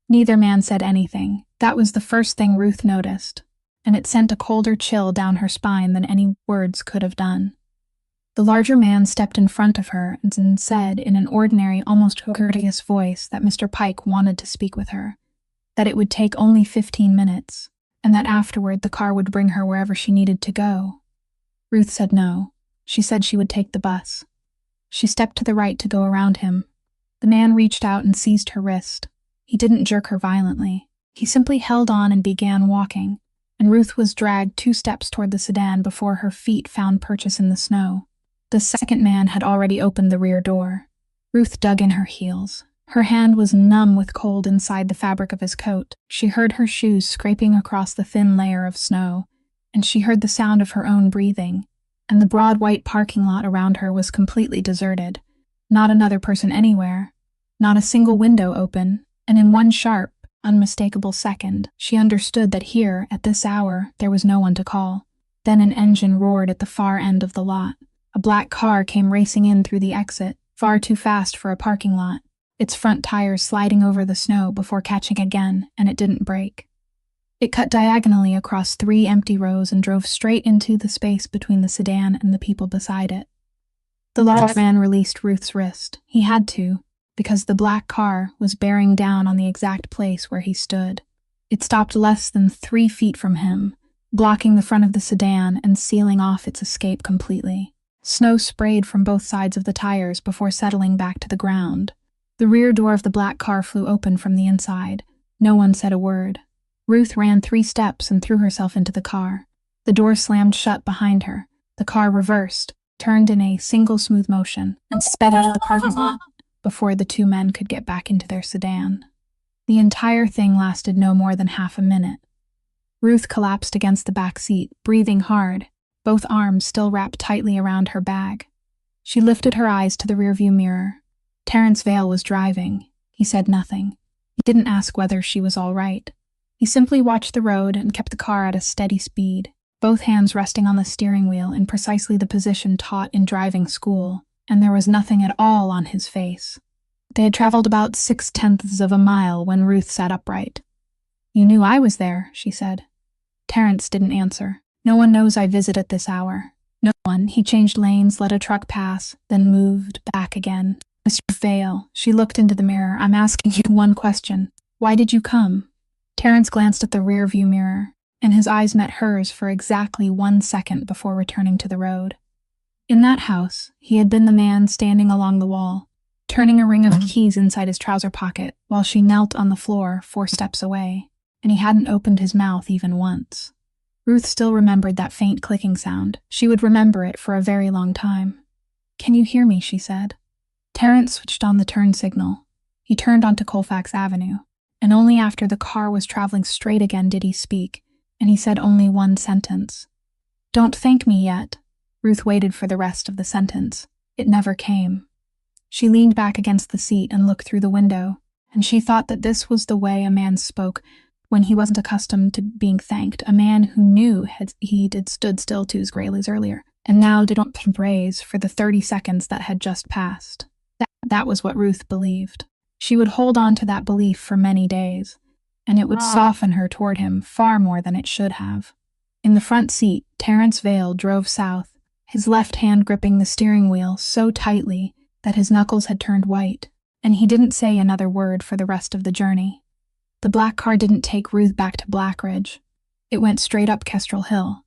Neither man said anything. That was the first thing Ruth noticed, and it sent a colder chill down her spine than any words could have done. The larger man stepped in front of her and said in an ordinary, almost courteous voice that Mr. Pike wanted to speak with her, that it would take only 15 minutes, and that afterward the car would bring her wherever she needed to go. Ruth said no. She said she would take the bus. She stepped to the right to go around him. The man reached out and seized her wrist. He didn't jerk her violently. He simply held on and began walking, and Ruth was dragged 2 steps toward the sedan before her feet found purchase in the snow. The second man had already opened the rear door. Ruth dug in her heels. Her hand was numb with cold inside the fabric of his coat. She heard her shoes scraping across the thin layer of snow, and she heard the sound of her own breathing, and the broad white parking lot around her was completely deserted. Not another person anywhere, not a single window open, and in one sharp, unmistakable second, she understood that here, at this hour, there was no one to call. Then an engine roared at the far end of the lot. A black car came racing in through the exit, far too fast for a parking lot, its front tires sliding over the snow before catching again, and it didn't brake. It cut diagonally across 3 empty rows and drove straight into the space between the sedan and the people beside it. The large man released Ruth's wrist. He had to, because the black car was bearing down on the exact place where he stood. It stopped less than 3 feet from him, blocking the front of the sedan and sealing off its escape completely. Snow sprayed from both sides of the tires before settling back to the ground. The rear door of the black car flew open from the inside. No one said a word. Ruth ran 3 steps and threw herself into the car. The door slammed shut behind her. The car reversed, turned in a single smooth motion, and sped out of the parking lot before the 2 men could get back into their sedan. The entire thing lasted no more than half a minute. Ruth collapsed against the back seat, breathing hard, both arms still wrapped tightly around her bag. She lifted her eyes to the rearview mirror. Terrence Vale was driving. He said nothing. He didn't ask whether she was all right. He simply watched the road and kept the car at a steady speed, both hands resting on the steering wheel in precisely the position taught in driving school, and there was nothing at all on his face. They had traveled about 6/10 of a mile when Ruth sat upright. "You knew I was there," she said. Terrence didn't answer. "No one knows I visit at this hour." No one. He changed lanes, let a truck pass, then moved back again. "Mr. Vale," she looked into the mirror, "I'm asking you one question. Why did you come?" Terrence glanced at the rear view mirror, and his eyes met hers for exactly 1 second before returning to the road. In that house, he had been the man standing along the wall, turning a ring of keys inside his trouser pocket while she knelt on the floor 4 steps away, and he hadn't opened his mouth even once. Ruth still remembered that faint clicking sound. She would remember it for a very long time. "Can you hear me?" she said. Terrence switched on the turn signal. He turned onto Colfax Avenue, and only after the car was traveling straight again did he speak, and he said only 1 sentence. "Don't thank me yet." Ruth waited for the rest of the sentence. It never came. She leaned back against the seat and looked through the window, and she thought that this was the way a man spoke when he wasn't accustomed to being thanked, a man who knew he had stood still 2 grays earlier, and now didn't praise for the 30 seconds that had just passed. That was what Ruth believed. She would hold on to that belief for many days, and it would soften her toward him far more than it should have. In the front seat, Terrence Vale drove south, his left hand gripping the steering wheel so tightly that his knuckles had turned white, and he didn't say another word for the rest of the journey. The black car didn't take Ruth back to Blackridge. It went straight up Kestrel Hill,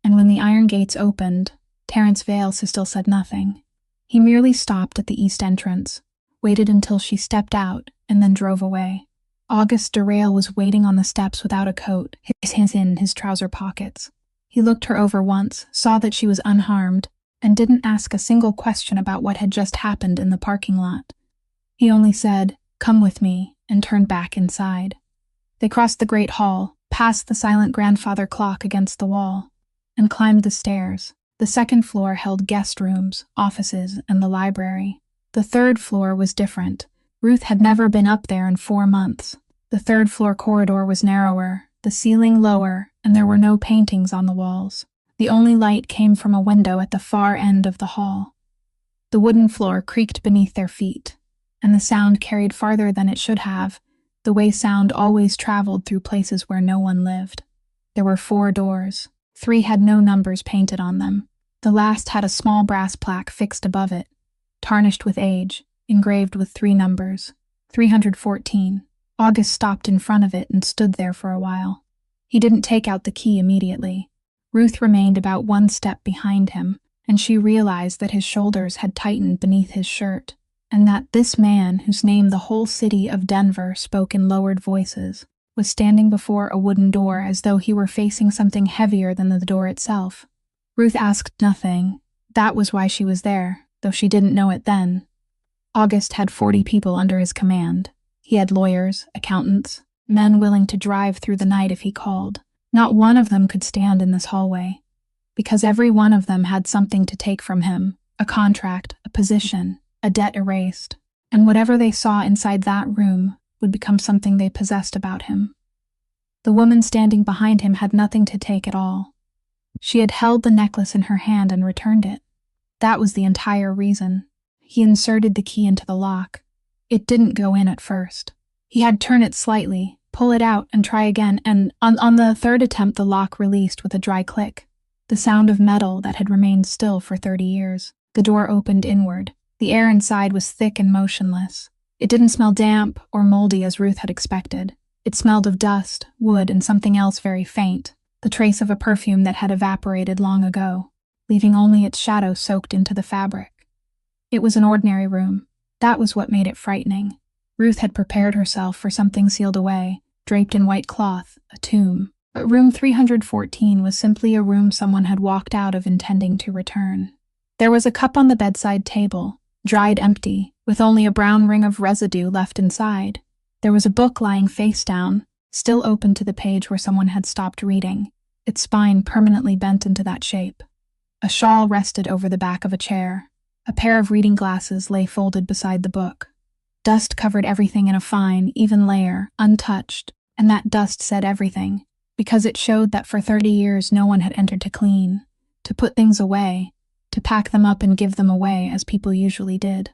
and when the iron gates opened, Terrence Vale still said nothing. He merely stopped at the east entrance, waited until she stepped out, and then drove away. August Derail was waiting on the steps without a coat, his hands in his trouser pockets. He looked her over once, saw that she was unharmed, and didn't ask a single question about what had just happened in the parking lot. He only said, "Come with me," and turned back inside. They crossed the great hall, passed the silent grandfather clock against the wall, and climbed the stairs. The second floor held guest rooms, offices, and the library. The third floor was different. Ruth had never been up there in 4 months. The third floor corridor was narrower, the ceiling lower, and there were no paintings on the walls. The only light came from a window at the far end of the hall. The wooden floor creaked beneath their feet, and the sound carried farther than it should have, the way sound always traveled through places where no one lived. There were 4 doors. 3 had no numbers painted on them. The last had a small brass plaque fixed above it, tarnished with age, engraved with 3 numbers. 314. August stopped in front of it and stood there for a while. He didn't take out the key immediately. Ruth remained about 1 step behind him, and she realized that his shoulders had tightened beneath his shirt, and that this man, whose name the whole city of Denver spoke in lowered voices, was standing before a wooden door as though he were facing something heavier than the door itself. Ruth asked nothing. That was why she was there, though she didn't know it then. August had 40 people under his command. He had lawyers, accountants, men willing to drive through the night if he called. Not one of them could stand in this hallway, because every one of them had something to take from him, a contract, a position, a debt erased, and whatever they saw inside that room would become something they possessed about him. The woman standing behind him had nothing to take at all. She had held the necklace in her hand and returned it. That was the entire reason. He inserted the key into the lock. It didn't go in at first. He had to turn it slightly, pull it out, and try again, and on the third attempt the lock released with a dry click. The sound of metal that had remained still for 30 years. The door opened inward. The air inside was thick and motionless. It didn't smell damp or moldy as Ruth had expected. It smelled of dust, wood, and something else very faint, the trace of a perfume that had evaporated long ago, leaving only its shadow soaked into the fabric. It was an ordinary room. That was what made it frightening. Ruth had prepared herself for something sealed away, draped in white cloth, a tomb. But room 314 was simply a room someone had walked out of intending to return. There was a cup on the bedside table, dried empty, with only a brown ring of residue left inside. There was a book lying face down, still open to the page where someone had stopped reading, its spine permanently bent into that shape. A shawl rested over the back of a chair. A pair of reading glasses lay folded beside the book. Dust covered everything in a fine, even layer, untouched, and that dust said everything, because it showed that for 30 years no one had entered to clean, to put things away, to pack them up and give them away as people usually did.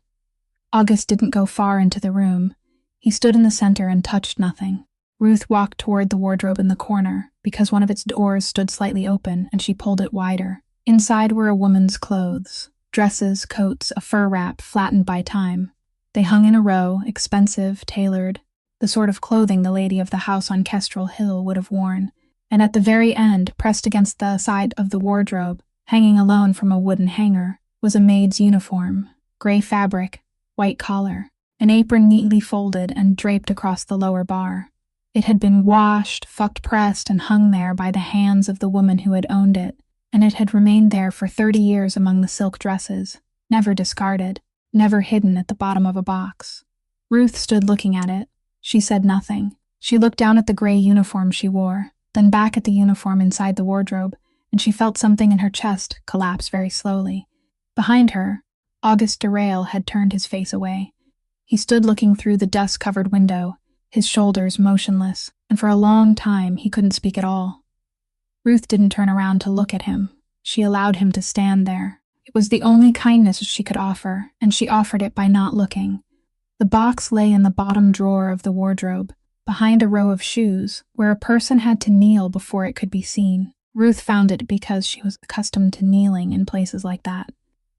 August didn't go far into the room. He stood in the center and touched nothing. Ruth walked toward the wardrobe in the corner, because one of its doors stood slightly open, and she pulled it wider. Inside were a woman's clothes. Dresses, coats, a fur wrap, flattened by time. They hung in a row, expensive, tailored, the sort of clothing the lady of the house on Kestrel Hill would have worn. And at the very end, pressed against the side of the wardrobe, hanging alone from a wooden hanger, was a maid's uniform, gray fabric, white collar, an apron neatly folded and draped across the lower bar. It had been washed, pressed, and hung there by the hands of the woman who had owned it, and it had remained there for 30 years among the silk dresses, never discarded, never hidden at the bottom of a box. Ruth stood looking at it. She said nothing. She looked down at the gray uniform she wore, then back at the uniform inside the wardrobe, and she felt something in her chest collapse very slowly. Behind her, Auguste Derail had turned his face away. He stood looking through the dust-covered window, his shoulders motionless, and for a long time he couldn't speak at all. Ruth didn't turn around to look at him. She allowed him to stand there. It was the only kindness she could offer, and she offered it by not looking. The box lay in the bottom drawer of the wardrobe, behind a row of shoes, where a person had to kneel before it could be seen. Ruth found it because she was accustomed to kneeling in places like that.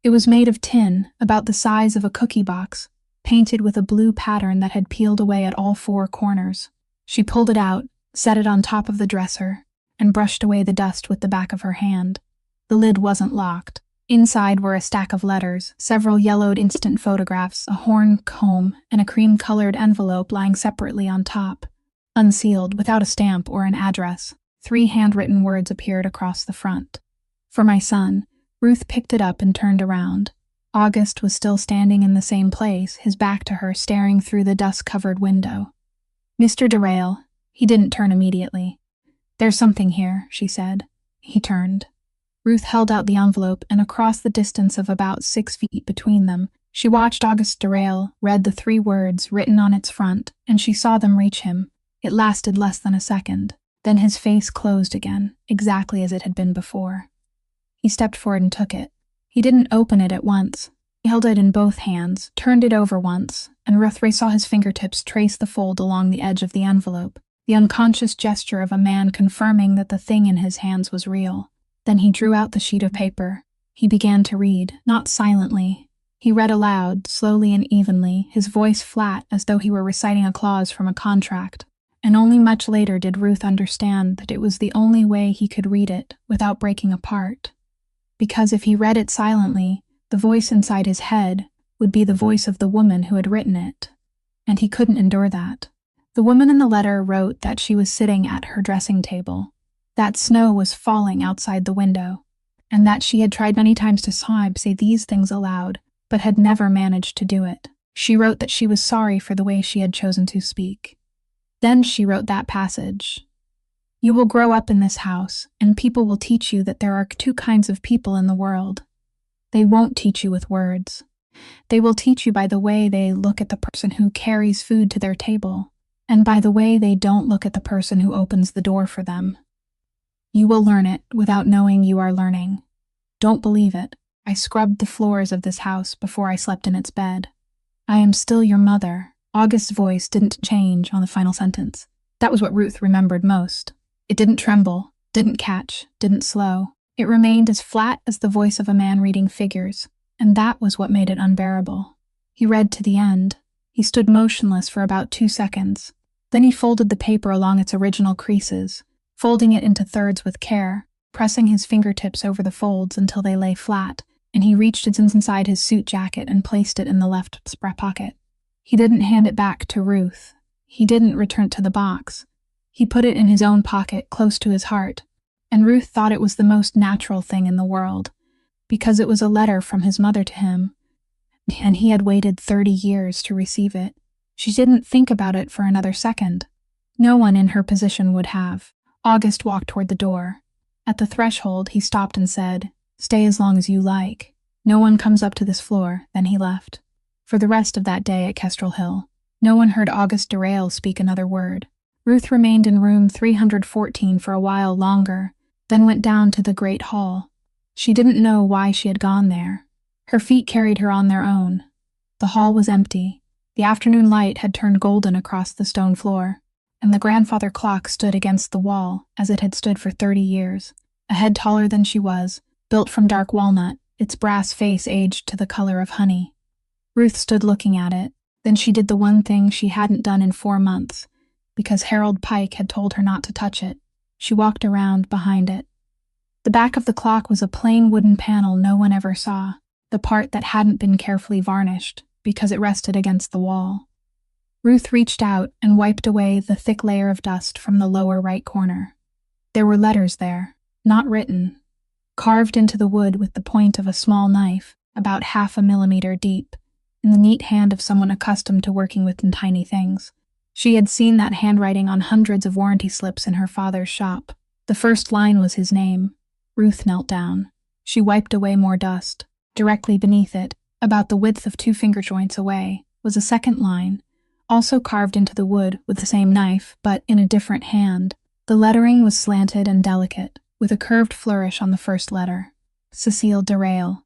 It was made of tin, about the size of a cookie box, painted with a blue pattern that had peeled away at all 4 corners. She pulled it out, set it on top of the dresser, and brushed away the dust with the back of her hand. The lid wasn't locked. Inside were a stack of letters, several yellowed instant photographs, a horn comb, and a cream-colored envelope lying separately on top. Unsealed, without a stamp or an address, 3 handwritten words appeared across the front. For my son. Ruth picked it up and turned around. August was still standing in the same place, his back to her, staring through the dust-covered window. Mr. Derail. He didn't turn immediately. There's something here, she said. He turned. Ruth held out the envelope, and across the distance of about 6 feet between them, she watched Auguste Derail, read the 3 words written on its front, and she saw them reach him. It lasted less than a second. Then his face closed again, exactly as it had been before. He stepped forward and took it. He didn't open it at once. He held it in both hands, turned it over once, and Ruth saw his fingertips trace the fold along the edge of the envelope, the unconscious gesture of a man confirming that the thing in his hands was real. Then he drew out the sheet of paper. He began to read, not silently. He read aloud, slowly and evenly, his voice flat as though he were reciting a clause from a contract. And only much later did Ruth understand that it was the only way he could read it without breaking apart. Because if he read it silently, the voice inside his head would be the voice of the woman who had written it. And he couldn't endure that. The woman in the letter wrote that she was sitting at her dressing table, that snow was falling outside the window, and that she had tried many times to say these things aloud, but had never managed to do it. She wrote that she was sorry for the way she had chosen to speak. Then she wrote that passage. You will grow up in this house, and people will teach you that there are 2 kinds of people in the world. They won't teach you with words. They will teach you by the way they look at the person who carries food to their table, and by the way they don't look at the person who opens the door for them. You will learn it without knowing you are learning. Don't believe it. I scrubbed the floors of this house before I slept in its bed. I am still your mother. Auguste's voice didn't change on the final sentence. That was what Ruth remembered most. It didn't tremble, didn't catch, didn't slow. It remained as flat as the voice of a man reading figures, and that was what made it unbearable. He read to the end. He stood motionless for about 2 seconds. Then he folded the paper along its original creases, folding it into thirds with care, pressing his fingertips over the folds until they lay flat, and he reached it inside his suit jacket and placed it in the left pocket. He didn't hand it back to Ruth. He didn't return it to the box. He put it in his own pocket, close to his heart, and Ruth thought it was the most natural thing in the world, because it was a letter from his mother to him, and he had waited 30 years to receive it. She didn't think about it for another second. No one in her position would have. Auguste walked toward the door. At the threshold, he stopped and said, "Stay as long as you like. No one comes up to this floor." Then he left. For the rest of that day at Kestrel Hill, no one heard Auguste Derail speak another word. Ruth remained in room 314 for a while longer, then went down to the great hall. She didn't know why she had gone there. Her feet carried her on their own. The hall was empty. The afternoon light had turned golden across the stone floor, and the grandfather clock stood against the wall as it had stood for 30 years, a head taller than she was, built from dark walnut, its brass face aged to the color of honey. Ruth stood looking at it. Then she did the one thing she hadn't done in 4 months, because Harold Pike had told her not to touch it. She walked around behind it. The back of the clock was a plain wooden panel no one ever saw, the part that hadn't been carefully varnished, because it rested against the wall. Ruth reached out and wiped away the thick layer of dust from the lower right corner. There were letters there, not written, carved into the wood with the point of a small knife, about 1/2 millimeter deep, in the neat hand of someone accustomed to working with tiny things. She had seen that handwriting on hundreds of warranty slips in her father's shop. The first line was his name. Ruth knelt down. She wiped away more dust. Directly beneath it, about the width of 2 finger joints away, was a second line, also carved into the wood with the same knife, but in a different hand. The lettering was slanted and delicate, with a curved flourish on the first letter. Cecile Derail.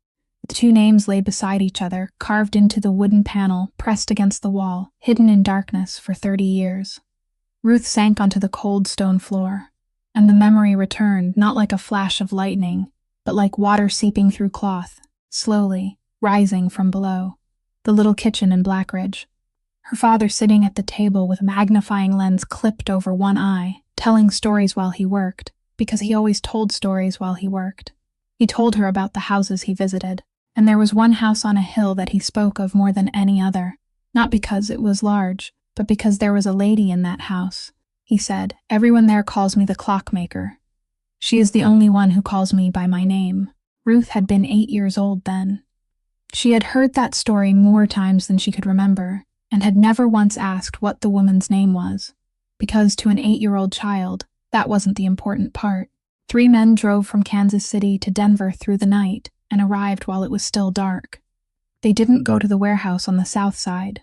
The 2 names lay beside each other, carved into the wooden panel, pressed against the wall, hidden in darkness for 30 years. Ruth sank onto the cold stone floor, and the memory returned, not like a flash of lightning, but like water seeping through cloth, slowly, rising from below. The little kitchen in Blackridge. Her father sitting at the table with a magnifying lens clipped over one eye, telling stories while he worked, because he always told stories while he worked. He told her about the houses he visited, and there was one house on a hill that he spoke of more than any other, not because it was large, but because there was a lady in that house. He said, "Everyone there calls me the clockmaker. She is the only one who calls me by my name." Ruth had been 8 years old then. She had heard that story more times than she could remember, and had never once asked what the woman's name was, because to an 8-year-old child, that wasn't the important part. 3 men drove from Kansas City to Denver through the night and arrived while it was still dark. They didn't go to the warehouse on the south side.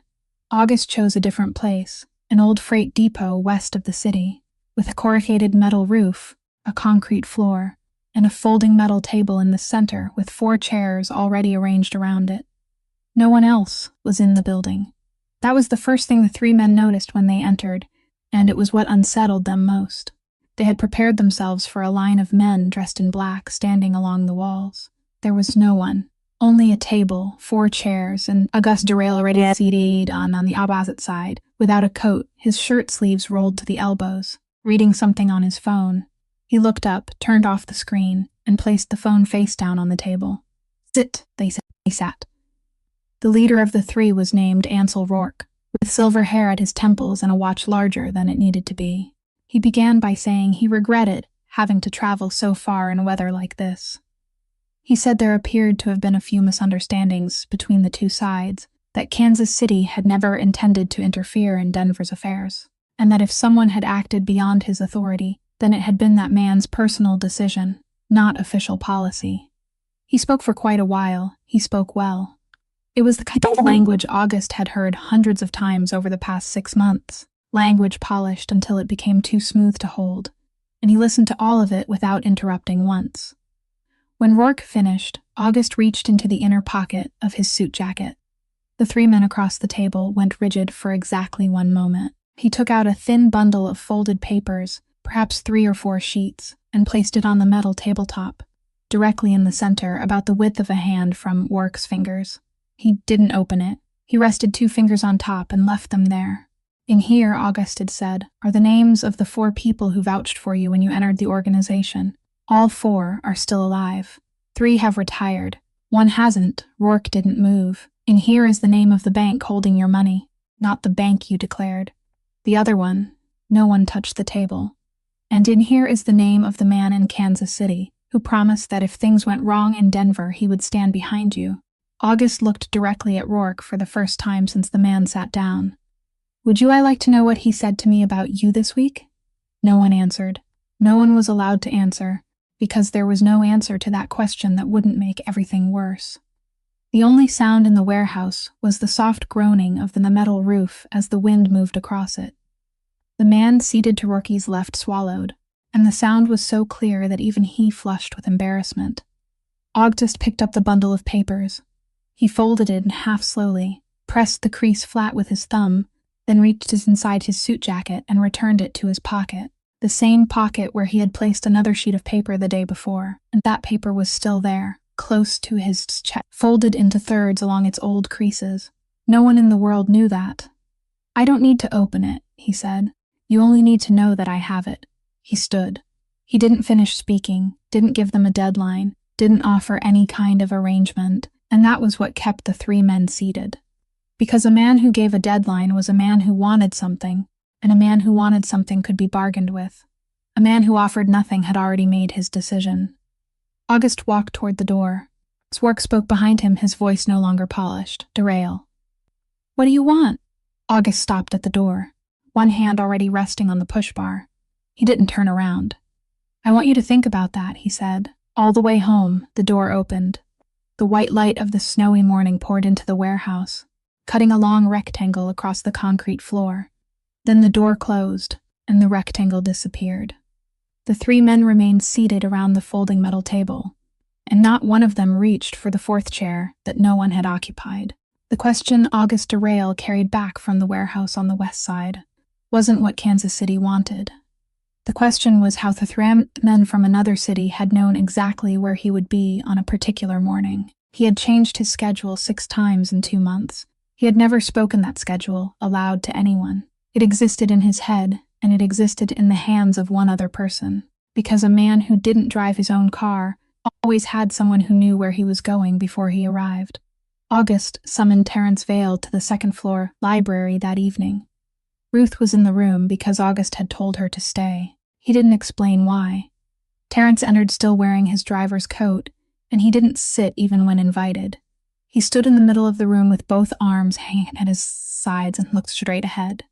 August chose a different place, an old freight depot west of the city, with a corrugated metal roof, a concrete floor, and a folding metal table in the center with 4 chairs already arranged around it. No one else was in the building. That was the first thing the 3 men noticed when they entered, and it was what unsettled them most. They had prepared themselves for a line of men dressed in black standing along the walls. There was no one. Only a table, 4 chairs, and Auguste Derail already seated on the opposite side, without a coat, his shirt sleeves rolled to the elbows, reading something on his phone. He looked up, turned off the screen, and placed the phone face down on the table. Sit, they said. He sat. The leader of the 3 was named Ansel Rourke, with silver hair at his temples and a watch larger than it needed to be. He began by saying he regretted having to travel so far in weather like this. He said there appeared to have been a few misunderstandings between the 2 sides, that Kansas City had never intended to interfere in Denver's affairs, and that if someone had acted beyond his authority, then it had been that man's personal decision, not official policy. He spoke for quite a while. He spoke well. It was the kind of language August had heard hundreds of times over the past 6 months, language polished until it became too smooth to hold, and he listened to all of it without interrupting once. When Rourke finished, August reached into the inner pocket of his suit jacket. The 3 men across the table went rigid for exactly 1 moment. He took out a thin bundle of folded papers, perhaps 3 or 4 sheets, and placed it on the metal tabletop, directly in the center, about the width of a hand from Rourke's fingers. He didn't open it. He rested 2 fingers on top and left them there. In here, August had said, are the names of the 4 people who vouched for you when you entered the organization. All 4 are still alive. 3 have retired. 1 hasn't. Rourke didn't move. In here is the name of the bank holding your money. Not the bank you declared. The other one. No one touched the table. And in here is the name of the man in Kansas City, who promised that if things went wrong in Denver, he would stand behind you. August looked directly at Rourke for the first time since the man sat down. Would you like to know what he said to me about you this week? No one answered. No one was allowed to answer, because there was no answer to that question that wouldn't make everything worse. The only sound in the warehouse was the soft groaning of the metal roof as the wind moved across it. The man seated to Rourke's left swallowed, and the sound was so clear that even he flushed with embarrassment. August picked up the bundle of papers. He folded it in half slowly, pressed the crease flat with his thumb, then reached inside his suit jacket and returned it to his pocket. The same pocket where he had placed another sheet of paper the day before, and that paper was still there, close to his chest, folded into thirds along its old creases. No one in the world knew that. I don't need to open it, he said. You only need to know that I have it. He stood. He didn't finish speaking, didn't give them a deadline, didn't offer any kind of arrangement, and that was what kept the 3 men seated. Because a man who gave a deadline was a man who wanted something, and a man who wanted something could be bargained with. A man who offered nothing had already made his decision. August walked toward the door. Rourke spoke behind him, his voice no longer polished. Derail. What do you want? August stopped at the door, one hand already resting on the push bar. He didn't turn around. I want you to think about that, he said. All the way home, the door opened. The white light of the snowy morning poured into the warehouse, cutting a long rectangle across the concrete floor. Then the door closed, and the rectangle disappeared. The 3 men remained seated around the folding metal table, and not one of them reached for the 4th chair that no one had occupied. The question Auguste Derail carried back from the warehouse on the west side wasn't what Kansas City wanted. The question was how the 3 men from another city had known exactly where he would be on a particular morning. He had changed his schedule 6 times in 2 months. He had never spoken that schedule aloud to anyone. It existed in his head, and it existed in the hands of one other person, because a man who didn't drive his own car always had someone who knew where he was going before he arrived. August summoned Terence Vale to the 2nd floor library that evening. Ruth was in the room because August had told her to stay. He didn't explain why. Terence entered still wearing his driver's coat, and he didn't sit even when invited. He stood in the middle of the room with both arms hanging at his sides and looked straight ahead.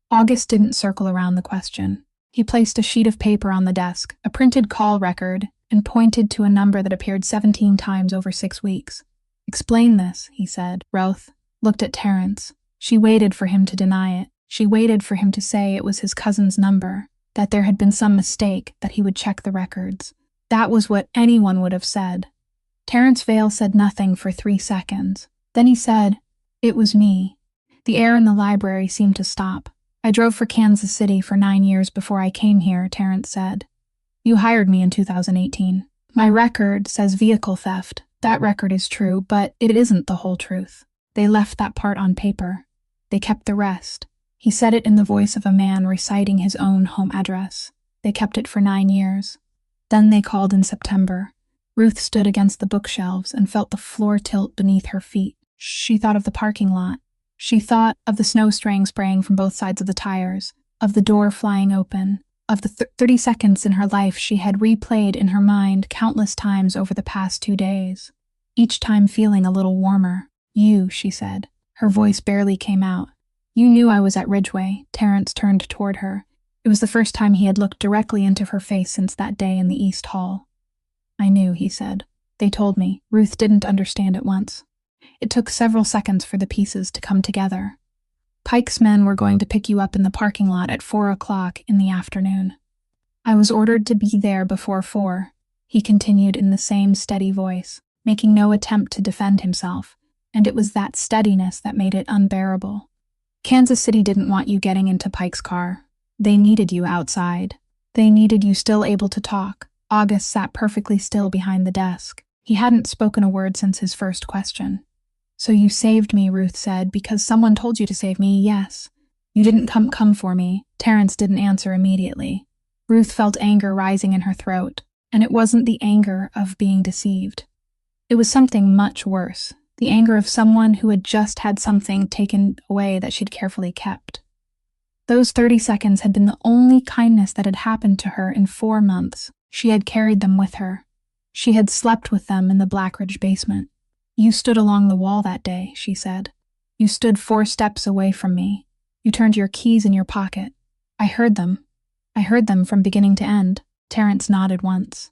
August didn't circle around the question. He placed a sheet of paper on the desk, a printed call record, and pointed to a number that appeared 17 times over 6 weeks. "Explain this," he said. Ruth looked at Terrence. She waited for him to deny it. She waited for him to say it was his cousin's number, that there had been some mistake, that he would check the records. That was what anyone would have said. Terrence Vale said nothing for 3 seconds. Then he said, "It was me." The air in the library seemed to stop. "I drove for Kansas City for 9 years before I came here," Terrence said. "You hired me in 2018. My record says vehicle theft. That record is true, but it isn't the whole truth. They left that part on paper. They kept the rest." He said it in the voice of a man reciting his own home address. "They kept it for 9 years. Then they called in September." Ruth stood against the bookshelves and felt the floor tilt beneath her feet. She thought of the parking lot. She thought of the snow spraying from both sides of the tires, of the door flying open, of the 30 seconds in her life she had replayed in her mind countless times over the past 2 days, each time feeling a little warmer. "You," she said. Her voice barely came out. "You knew I was at Ridgeway." Terrence turned toward her. It was the first time he had looked directly into her face since that day in the East Hall. "I knew," he said. "They told me." Ruth didn't understand at once. It took several seconds for the pieces to come together. "Pike's men were going to pick you up in the parking lot at 4 o'clock in the afternoon. I was ordered to be there before 4, he continued in the same steady voice, making no attempt to defend himself, and it was that steadiness that made it unbearable. "Kansas City didn't want you getting into Pike's car. They needed you outside. They needed you still able to talk." August sat perfectly still behind the desk. He hadn't spoken a word since his first question. "So you saved me," Ruth said, "because someone told you to save me." "Yes." "You didn't come for me." Terrence didn't answer immediately. Ruth felt anger rising in her throat, and it wasn't the anger of being deceived. It was something much worse, the anger of someone who had just had something taken away that she'd carefully kept. Those 30 seconds had been the only kindness that had happened to her in 4 months. She had carried them with her. She had slept with them in the Blackridge basement. "You stood along the wall that day," she said. "You stood 4 steps away from me. You turned your keys in your pocket. I heard them. I heard them from beginning to end." Terrence nodded once.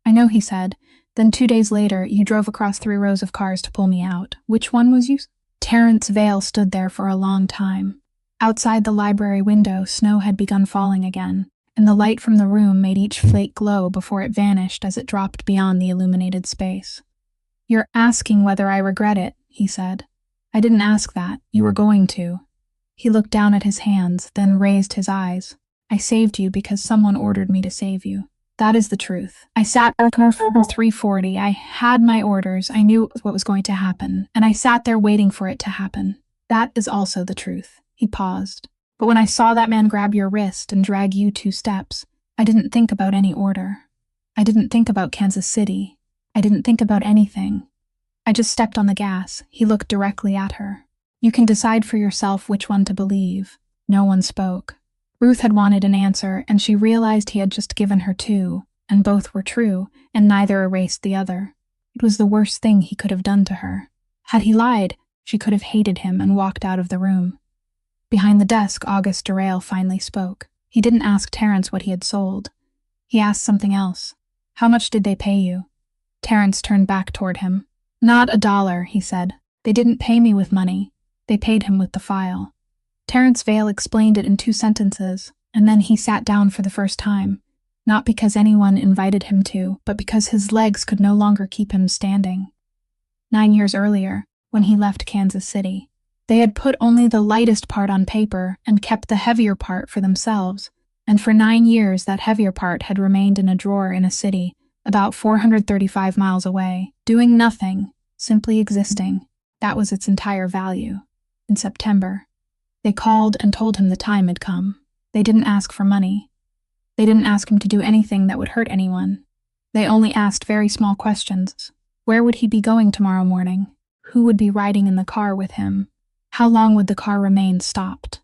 "I know," he said. "Then 2 days later, you drove across 3 rows of cars to pull me out. Which one was you?" Terrence Vale stood there for a long time. Outside the library window, snow had begun falling again, and the light from the room made each flake glow before it vanished as it dropped beyond the illuminated space. "You're asking whether I regret it," he said. "I didn't ask that. You were going to." He looked down at his hands, then raised his eyes. "I saved you because someone ordered me to save you. That is the truth. I sat there for 3:40. I had my orders. I knew what was going to happen, and I sat there waiting for it to happen. That is also the truth." He paused. "But when I saw that man grab your wrist and drag you 2 steps, I didn't think about any order. I didn't think about Kansas City. I didn't think about anything. I just stepped on the gas." He looked directly at her. "You can decide for yourself which one to believe." No one spoke. Ruth had wanted an answer, and she realized he had just given her 2, and both were true, and neither erased the other. It was the worst thing he could have done to her. Had he lied, she could have hated him and walked out of the room. Behind the desk, August Derail finally spoke. He didn't ask Terrence what he had sold. He asked something else. "How much did they pay you?" Terrence turned back toward him. "Not $1, he said. "They didn't pay me with money. They paid him with the file." Terrence Vale explained it in 2 sentences, and then he sat down for the first time, not because anyone invited him to, but because his legs could no longer keep him standing. 9 years earlier, when he left Kansas City, they had put only the lightest part on paper and kept the heavier part for themselves, and for 9 years that heavier part had remained in a drawer in a city about 435 miles away, doing nothing, simply existing. That was its entire value. In September, they called and told him the time had come. They didn't ask for money. They didn't ask him to do anything that would hurt anyone. They only asked very small questions. Where would he be going tomorrow morning? Who would be riding in the car with him? How long would the car remain stopped?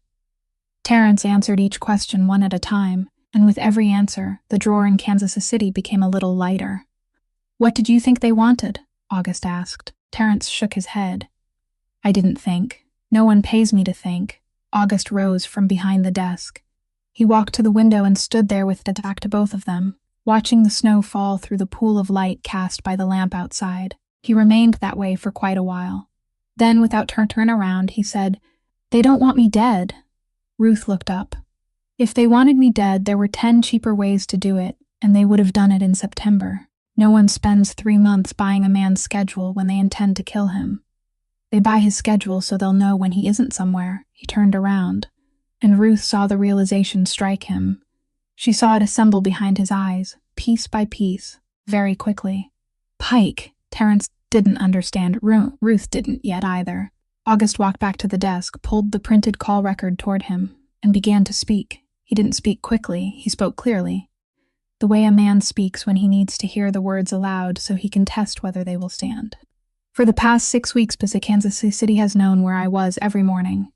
Terrence answered each question one at a time, and with every answer, the drawer in Kansas City became a little lighter. "What did you think they wanted?" August asked. Terrence shook his head. "I didn't think. No one pays me to think." August rose from behind the desk. He walked to the window and stood there with his back to both of them, watching the snow fall through the pool of light cast by the lamp outside. He remained that way for quite a while. Then, without turning around, he said, "They don't want me dead." Ruth looked up. If they wanted me dead, there were 10 cheaper ways to do it, and they would have done it in September. No one spends 3 months buying a man's schedule when they intend to kill him. They buy his schedule so they'll know when he isn't somewhere. He turned around, and Ruth saw the realization strike him. She saw it assemble behind his eyes, piece by piece, very quickly. Pike. Terrence didn't understand. Ruth didn't yet either. August walked back to the desk, pulled the printed call record toward him, and began to speak. He didn't speak quickly, he spoke clearly. The way a man speaks when he needs to hear the words aloud so he can test whether they will stand. For the past 6 weeks, Kansas City has known where I was every morning.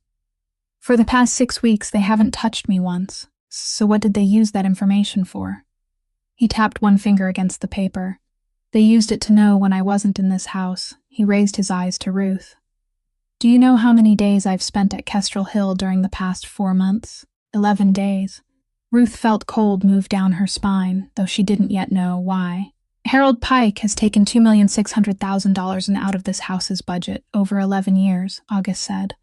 For the past 6 weeks, they haven't touched me once. So what did they use that information for? He tapped one finger against the paper. They used it to know when I wasn't in this house. He raised his eyes to Ruth. Do you know how many days I've spent at Kestrel Hill during the past 4 months? 11 days. Ruth felt cold move down her spine, though she didn't yet know why. Harold Pike has taken $2,600,000 out of this house's budget over 11 years, August said.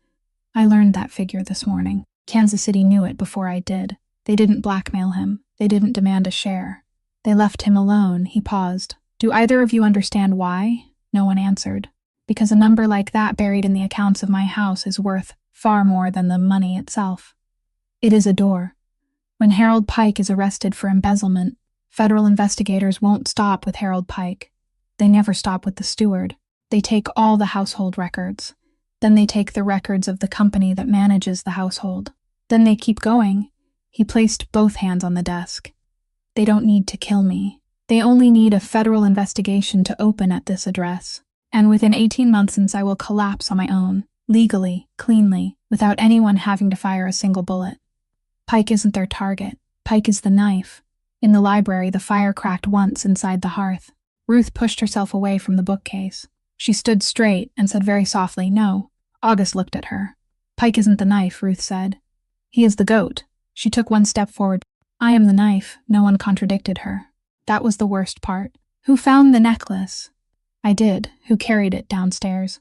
I learned that figure this morning. Kansas City knew it before I did. They didn't blackmail him. They didn't demand a share. They left him alone. He paused. Do either of you understand why? No one answered. Because a number like that buried in the accounts of my house is worth far more than the money itself. It is a door. When Harold Pike is arrested for embezzlement, federal investigators won't stop with Harold Pike. They never stop with the steward. They take all the household records. Then they take the records of the company that manages the household. Then they keep going. He placed both hands on the desk. They don't need to kill me. They only need a federal investigation to open at this address. And within 18 months since I will collapse on my own, legally, cleanly, without anyone having to fire a single bullet. Pike isn't their target. Pike is the knife. In the library, the fire cracked once inside the hearth. Ruth pushed herself away from the bookcase. She stood straight and said very softly, "No." August looked at her. "Pike isn't the knife," Ruth said. "He is the goat." She took one step forward. "I am the knife." No one contradicted her. That was the worst part. Who found the necklace? I did. Who carried it downstairs?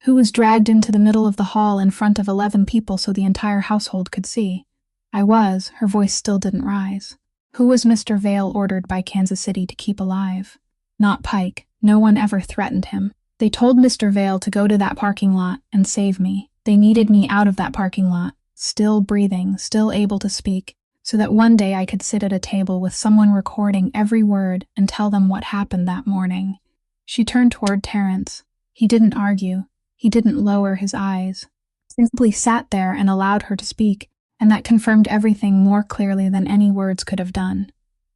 Who was dragged into the middle of the hall in front of 11 people so the entire household could see? I was. Her voice still didn't rise. Who was Mr. Vale ordered by Kansas City to keep alive? Not Pike. No one ever threatened him. They told Mr. Vale to go to that parking lot and save me. They needed me out of that parking lot, still breathing, still able to speak, so that one day I could sit at a table with someone recording every word and tell them what happened that morning. She turned toward Terrence. He didn't argue. He didn't lower his eyes. He simply sat there and allowed her to speak, and that confirmed everything more clearly than any words could have done.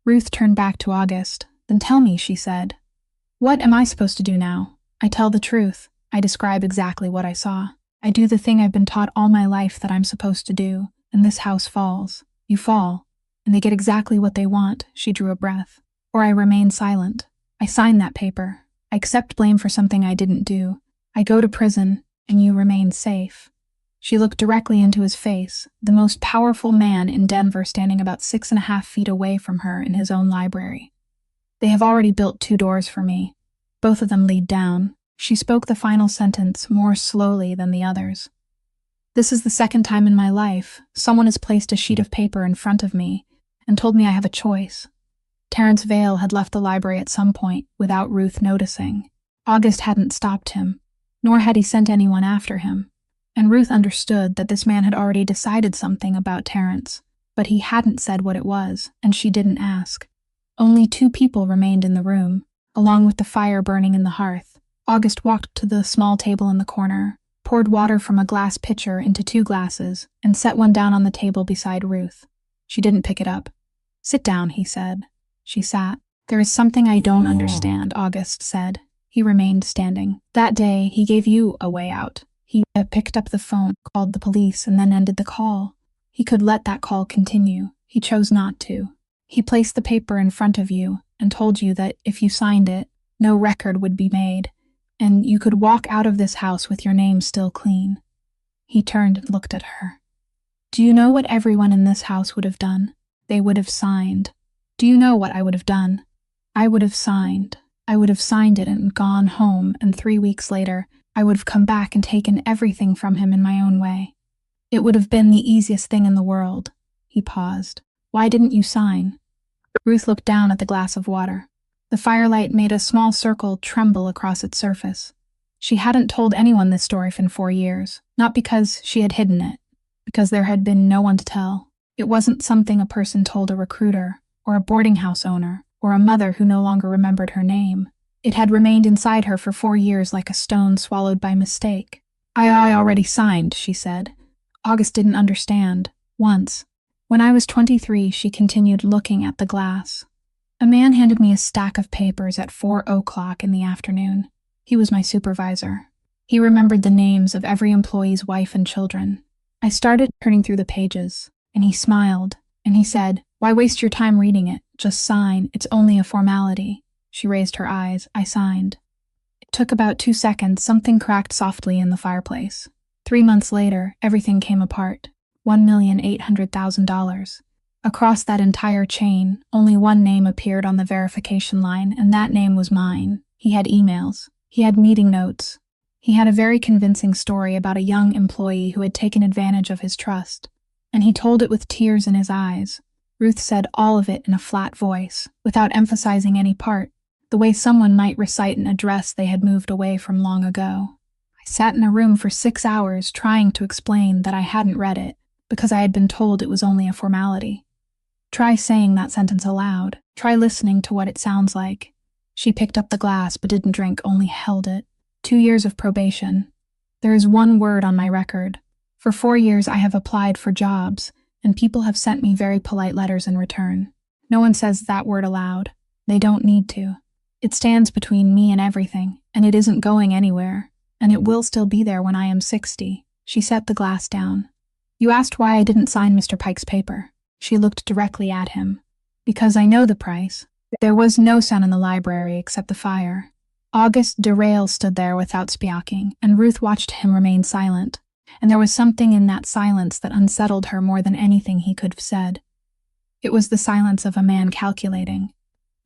Ruth turned back to August. "Then tell me," she said. "What am I supposed to do now?" "I tell the truth. I describe exactly what I saw. I do the thing I've been taught all my life that I'm supposed to do, and this house falls. You fall, and they get exactly what they want." She drew a breath. "Or I remain silent. I sign that paper. I accept blame for something I didn't do. I go to prison, and you remain safe." She looked directly into his face, the most powerful man in Denver standing about 6.5 feet away from her in his own library. "They have already built 2 doors for me. Both of them lead down." She spoke the final sentence more slowly than the others. "This is the second time in my life someone has placed a sheet of paper in front of me and told me I have a choice." Terrence Vale had left the library at some point without Ruth noticing. August hadn't stopped him, nor had he sent anyone after him. And Ruth understood that this man had already decided something about Terrence, but he hadn't said what it was, and she didn't ask. Only 2 people remained in the room, along with the fire burning in the hearth. August walked to the small table in the corner, poured water from a glass pitcher into 2 glasses, and set one down on the table beside Ruth. She didn't pick it up. "Sit down," he said. She sat. "There is something I don't understand," August said. He remained standing. "That day, he gave you a way out. He picked up the phone, called the police, and then ended the call. He could let that call continue. He chose not to. He placed the paper in front of you and told you that if you signed it, no record would be made, and you could walk out of this house with your name still clean." He turned and looked at her. Do you know what everyone in this house would have done? They would have signed. Do you know what I would have done? I would have signed. I would have signed it and gone home, and 3 weeks later, I would have come back and taken everything from him in my own way. It would have been the easiest thing in the world. He paused. Why didn't you sign? Ruth looked down at the glass of water. The firelight made a small circle tremble across its surface. She hadn't told anyone this story in 4 years, not because she had hidden it, because there had been no one to tell. It wasn't something a person told a recruiter, or a boarding house owner, or a mother who no longer remembered her name. It had remained inside her for 4 years like a stone swallowed by mistake. I already signed, she said. August didn't understand. Once. When I was 23, she continued looking at the glass. A man handed me a stack of papers at 4:00 in the afternoon. He was my supervisor. He remembered the names of every employee's wife and children. I started turning through the pages, and he smiled, and he said, "Why waste your time reading it? Just sign. It's only a formality." She raised her eyes. I signed. It took about 2 seconds. Something cracked softly in the fireplace. 3 months later, everything came apart. $1,800,000. Across that entire chain, only one name appeared on the verification line, and that name was mine. He had emails. He had meeting notes. He had a very convincing story about a young employee who had taken advantage of his trust, and he told it with tears in his eyes. Ruth said all of it in a flat voice, without emphasizing any part, the way someone might recite an address they had moved away from long ago. I sat in a room for 6 hours trying to explain that I hadn't read it, because I had been told it was only a formality. Try saying that sentence aloud. Try listening to what it sounds like. She picked up the glass but didn't drink, only held it. 2 years of probation. There is one word on my record. For 4 years I have applied for jobs, and people have sent me very polite letters in return. No one says that word aloud. They don't need to. It stands between me and everything, and it isn't going anywhere, and it will still be there when I am 60. She set the glass down. You asked why I didn't sign Mr. Pike's paper. She looked directly at him. Because I know the price. There was no sound in the library except the fire. August Derail stood there without speaking, and Ruth watched him remain silent, and there was something in that silence that unsettled her more than anything he could have said. It was the silence of a man calculating.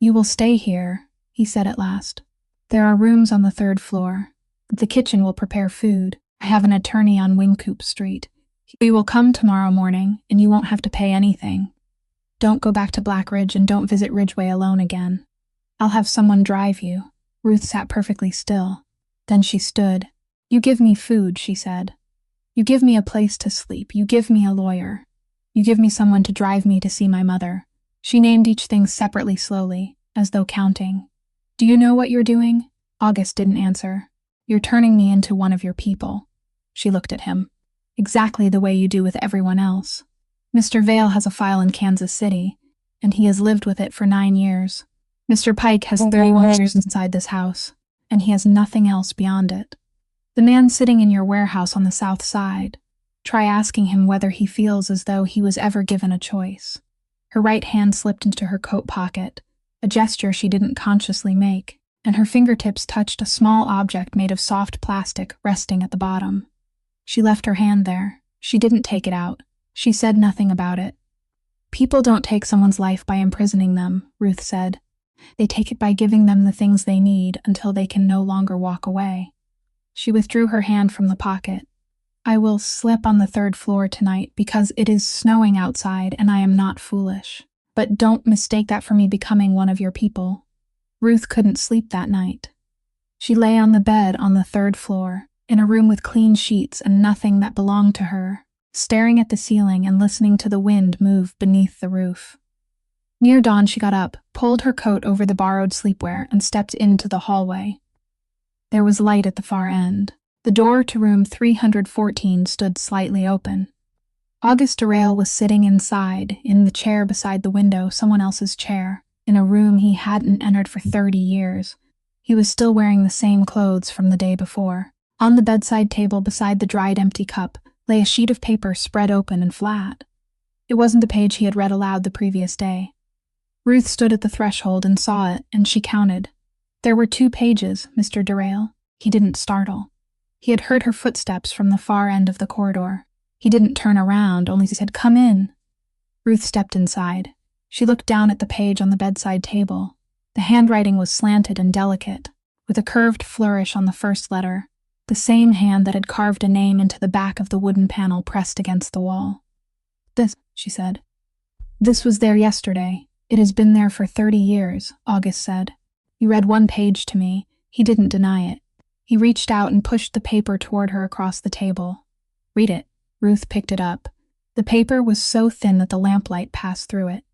You will stay here, he said at last. There are rooms on the 3rd floor. The kitchen will prepare food. I have an attorney on Wingcoop Street. He will come tomorrow morning, and you won't have to pay anything. Don't go back to Blackridge and don't visit Ridgeway alone again. I'll have someone drive you. Ruth sat perfectly still. Then she stood. You give me food, she said. You give me a place to sleep. You give me a lawyer. You give me someone to drive me to see my mother. She named each thing separately slowly, as though counting. Do you know what you're doing? August didn't answer. You're turning me into one of your people. She looked at him. Exactly the way you do with everyone else. Mr. Vale has a file in Kansas City, and he has lived with it for 9 years. Mr. Pike has 31 years inside this house, and he has nothing else beyond it. The man sitting in your warehouse on the south side, try asking him whether he feels as though he was ever given a choice. Her right hand slipped into her coat pocket, a gesture she didn't consciously make, and her fingertips touched a small object made of soft plastic resting at the bottom. She left her hand there. She didn't take it out. She said nothing about it. People don't take someone's life by imprisoning them, Ruth said. They take it by giving them the things they need until they can no longer walk away. She withdrew her hand from the pocket. I will slip on the 3rd floor tonight because it is snowing outside and I am not foolish. But don't mistake that for me becoming one of your people. Ruth couldn't sleep that night. She lay on the bed on the 3rd floor, in a room with clean sheets and nothing that belonged to her, staring at the ceiling and listening to the wind move beneath the roof. Near dawn she got up, pulled her coat over the borrowed sleepwear, and stepped into the hallway. There was light at the far end. The door to room 314 stood slightly open. August Derail was sitting inside, in the chair beside the window, someone else's chair, in a room he hadn't entered for 30 years. He was still wearing the same clothes from the day before. On the bedside table beside the dried empty cup lay a sheet of paper spread open and flat. It wasn't the page he had read aloud the previous day. Ruth stood at the threshold and saw it, and she counted. There were 2 pages, Mr. Derail. He didn't startle. He had heard her footsteps from the far end of the corridor. He didn't turn around, only said, "Come in." Ruth stepped inside. She looked down at the page on the bedside table. The handwriting was slanted and delicate, with a curved flourish on the first letter, the same hand that had carved a name into the back of the wooden panel pressed against the wall. "This," she said. "This was there yesterday. It has been there for 30 years, August said. He read one page to me. He didn't deny it. He reached out and pushed the paper toward her across the table. "Read it." Ruth picked it up. The paper was so thin that the lamplight passed through it.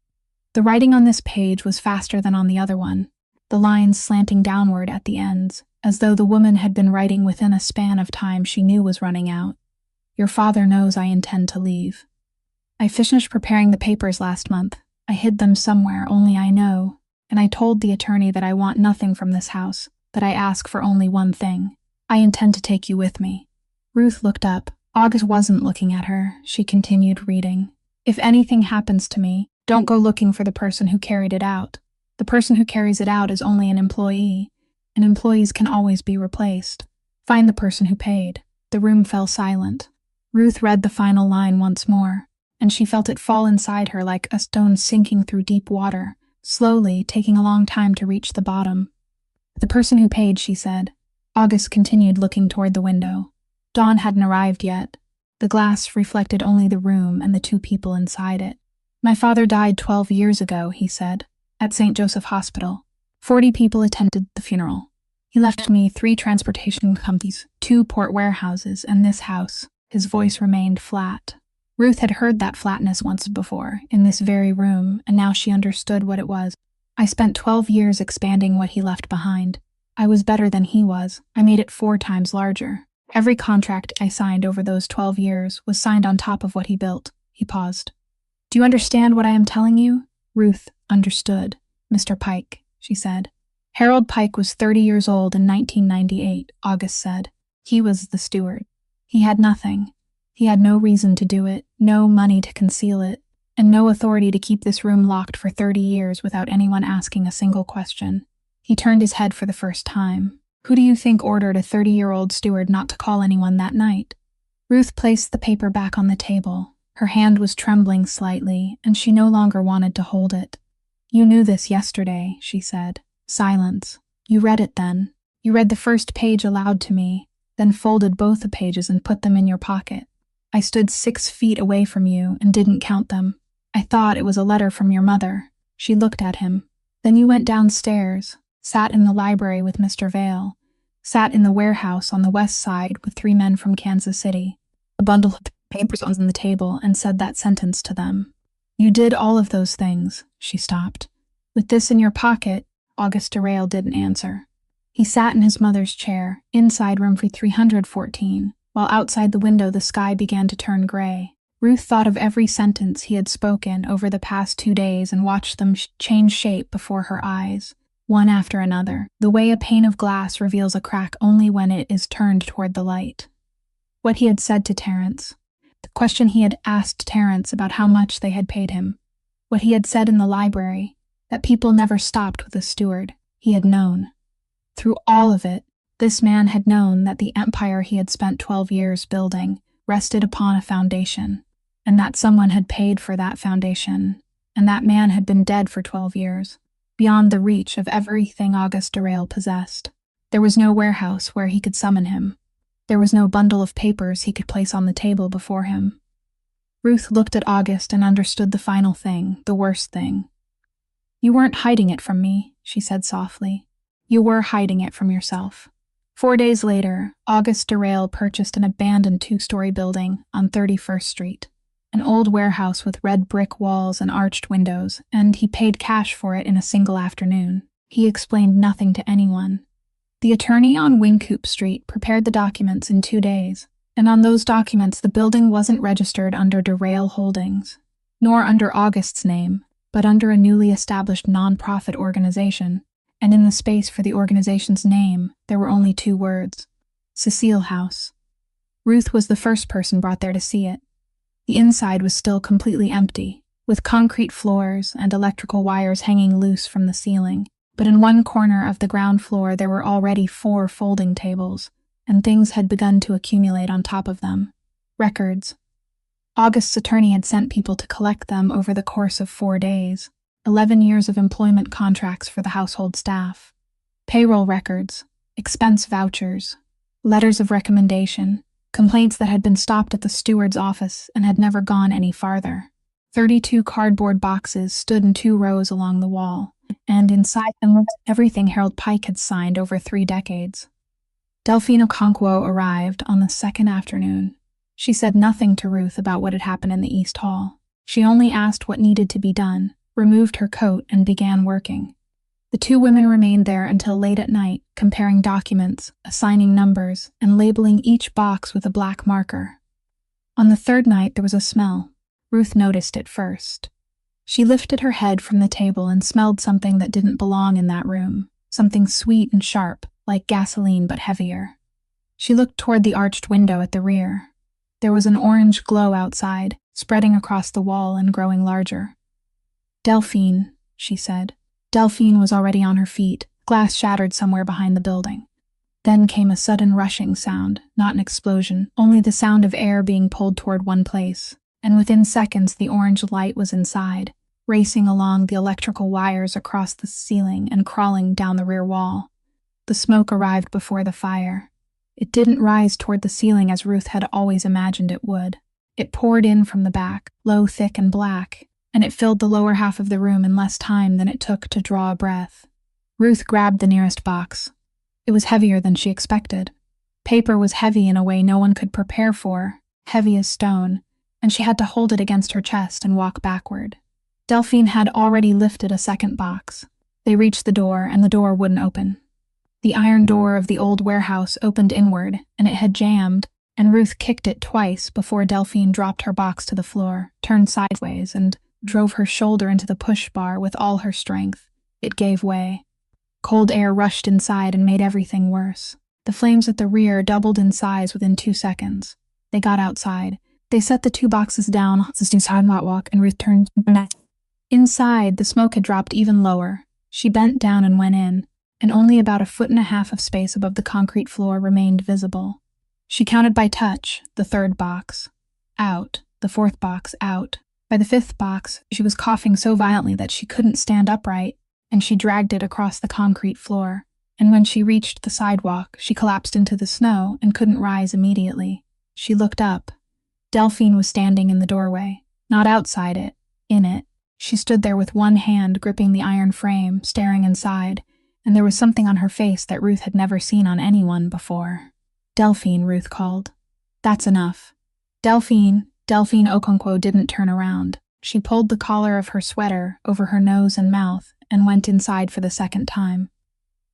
The writing on this page was faster than on the other one, the lines slanting downward at the ends, as though the woman had been writing within a span of time she knew was running out. "Your father knows I intend to leave. I finished preparing the papers last month. I hid them somewhere, only I know, and I told the attorney that I want nothing from this house, that I ask for only one thing. I intend to take you with me." Ruth looked up. August wasn't looking at her. She continued reading. "If anything happens to me, don't go looking for the person who carried it out. The person who carries it out is only an employee, and employees can always be replaced. Find the person who paid." The room fell silent. Ruth read the final line once more, and she felt it fall inside her like a stone sinking through deep water, slowly, taking a long time to reach the bottom. "The person who paid," she said. August continued looking toward the window. Dawn hadn't arrived yet. The glass reflected only the room and the two people inside it. "My father died 12 years ago," he said, "at St. Joseph Hospital. 40 people attended the funeral. He left me 3 transportation companies, 2 port warehouses, and this house." His voice remained flat. Ruth had heard that flatness once before, in this very room, and now she understood what it was. "I spent 12 years expanding what he left behind. I was better than he was. I made it 4 times larger. Every contract I signed over those 12 years was signed on top of what he built." He paused. "Do you understand what I am telling you?" Ruth understood. "Mr. Pike," she said. "Harold Pike was 30 years old in 1998, August said. He was the steward. He had nothing. He had no reason to do it, no money to conceal it, and no authority to keep this room locked for 30 years without anyone asking a single question. He turned his head for the first time. Who do you think ordered a 30-year-old steward not to call anyone that night?" Ruth placed the paper back on the table. Her hand was trembling slightly, and she no longer wanted to hold it. "You knew this yesterday," she said. Silence. "You read it then. You read the first page aloud to me, then folded both the pages and put them in your pocket. I stood 6 feet away from you and didn't count them. I thought it was a letter from your mother." She looked at him. "Then you went downstairs, sat in the library with Mr. Vale, sat in the warehouse on the west side with 3 men from Kansas City, a bundle of papers on the table, and said that sentence to them. You did all of those things." She stopped. "With this in your pocket," August Derail didn't answer. He sat in his mother's chair, inside room 314, while outside the window the sky began to turn gray. Ruth thought of every sentence he had spoken over the past 2 days and watched them change shape before her eyes, one after another, the way a pane of glass reveals a crack only when it is turned toward the light. What he had said to Terrence, the question he had asked Terrence about how much they had paid him, what he had said in the library, that people never stopped with a steward. He had known. Through all of it, this man had known that the empire he had spent 12 years building rested upon a foundation, and that someone had paid for that foundation, and that man had been dead for 12 years, beyond the reach of everything August Derail possessed. There was no warehouse where he could summon him. There was no bundle of papers he could place on the table before him. Ruth looked at August and understood the final thing, the worst thing. "You weren't hiding it from me," she said softly. "You were hiding it from yourself." 4 days later, August Derail purchased an abandoned 2-story building on 31st Street, an old warehouse with red brick walls and arched windows, and he paid cash for it in a single afternoon. He explained nothing to anyone. The attorney on Wingcoop Street prepared the documents in 2 days, and on those documents the building wasn't registered under Derail Holdings, nor under August's name, but under a newly established non-profit organization, and in the space for the organization's name, there were only 2 words: Cecile House. Ruth was the first person brought there to see it. The inside was still completely empty, with concrete floors and electrical wires hanging loose from the ceiling. But in one corner of the ground floor there were already 4 folding tables, and things had begun to accumulate on top of them. Records, August's attorney had sent people to collect them over the course of 4 days. 11 years of employment contracts for the household staff. Payroll records, expense vouchers, letters of recommendation, complaints that had been stopped at the steward's office and had never gone any farther. 32 cardboard boxes stood in 2 rows along the wall, and inside them was everything Harold Pike had signed over 3 decades. Delphine Okonkwo arrived on the second afternoon. She said nothing to Ruth about what had happened in the East Hall. She only asked what needed to be done, removed her coat, and began working. The 2 women remained there until late at night, comparing documents, assigning numbers, and labeling each box with a black marker. On the 3rd night, there was a smell. Ruth noticed it first. She lifted her head from the table and smelled something that didn't belong in that room, something sweet and sharp, like gasoline but heavier. She looked toward the arched window at the rear. There was an orange glow outside, spreading across the wall and growing larger. "Delphine," she said. Delphine was already on her feet, glass shattered somewhere behind the building. Then came a sudden rushing sound, not an explosion, only the sound of air being pulled toward one place, and within seconds the orange light was inside, racing along the electrical wires across the ceiling and crawling down the rear wall. The smoke arrived before the fire. It didn't rise toward the ceiling as Ruth had always imagined it would. It poured in from the back, low, thick, and black, and it filled the lower half of the room in less time than it took to draw a breath. Ruth grabbed the nearest box. It was heavier than she expected. Paper was heavy in a way no one could prepare for, heavy as stone, and she had to hold it against her chest and walk backward. Delphine had already lifted a second box. They reached the door, and the door wouldn't open. The iron door of the old warehouse opened inward, and it had jammed, and Ruth kicked it twice before Delphine dropped her box to the floor, turned sideways, and drove her shoulder into the push bar with all her strength. It gave way. Cold air rushed inside and made everything worse. The flames at the rear doubled in size within 2 seconds. They got outside. They set the 2 boxes down on the sidewalk, and Ruth turned back. Inside, the smoke had dropped even lower. She bent down and went in, and only about 1.5 feet of space above the concrete floor remained visible. She counted by touch, the 3rd box. Out. The 4th box, out. By the 5th box, she was coughing so violently that she couldn't stand upright, and she dragged it across the concrete floor. And when she reached the sidewalk, she collapsed into the snow and couldn't rise immediately. She looked up. Delphine was standing in the doorway, not outside it, in it. She stood there with one hand gripping the iron frame, staring inside, and there was something on her face that Ruth had never seen on anyone before. "Delphine," Ruth called. "That's enough." Delphine Okonkwo didn't turn around. She pulled the collar of her sweater over her nose and mouth and went inside for the 2nd time.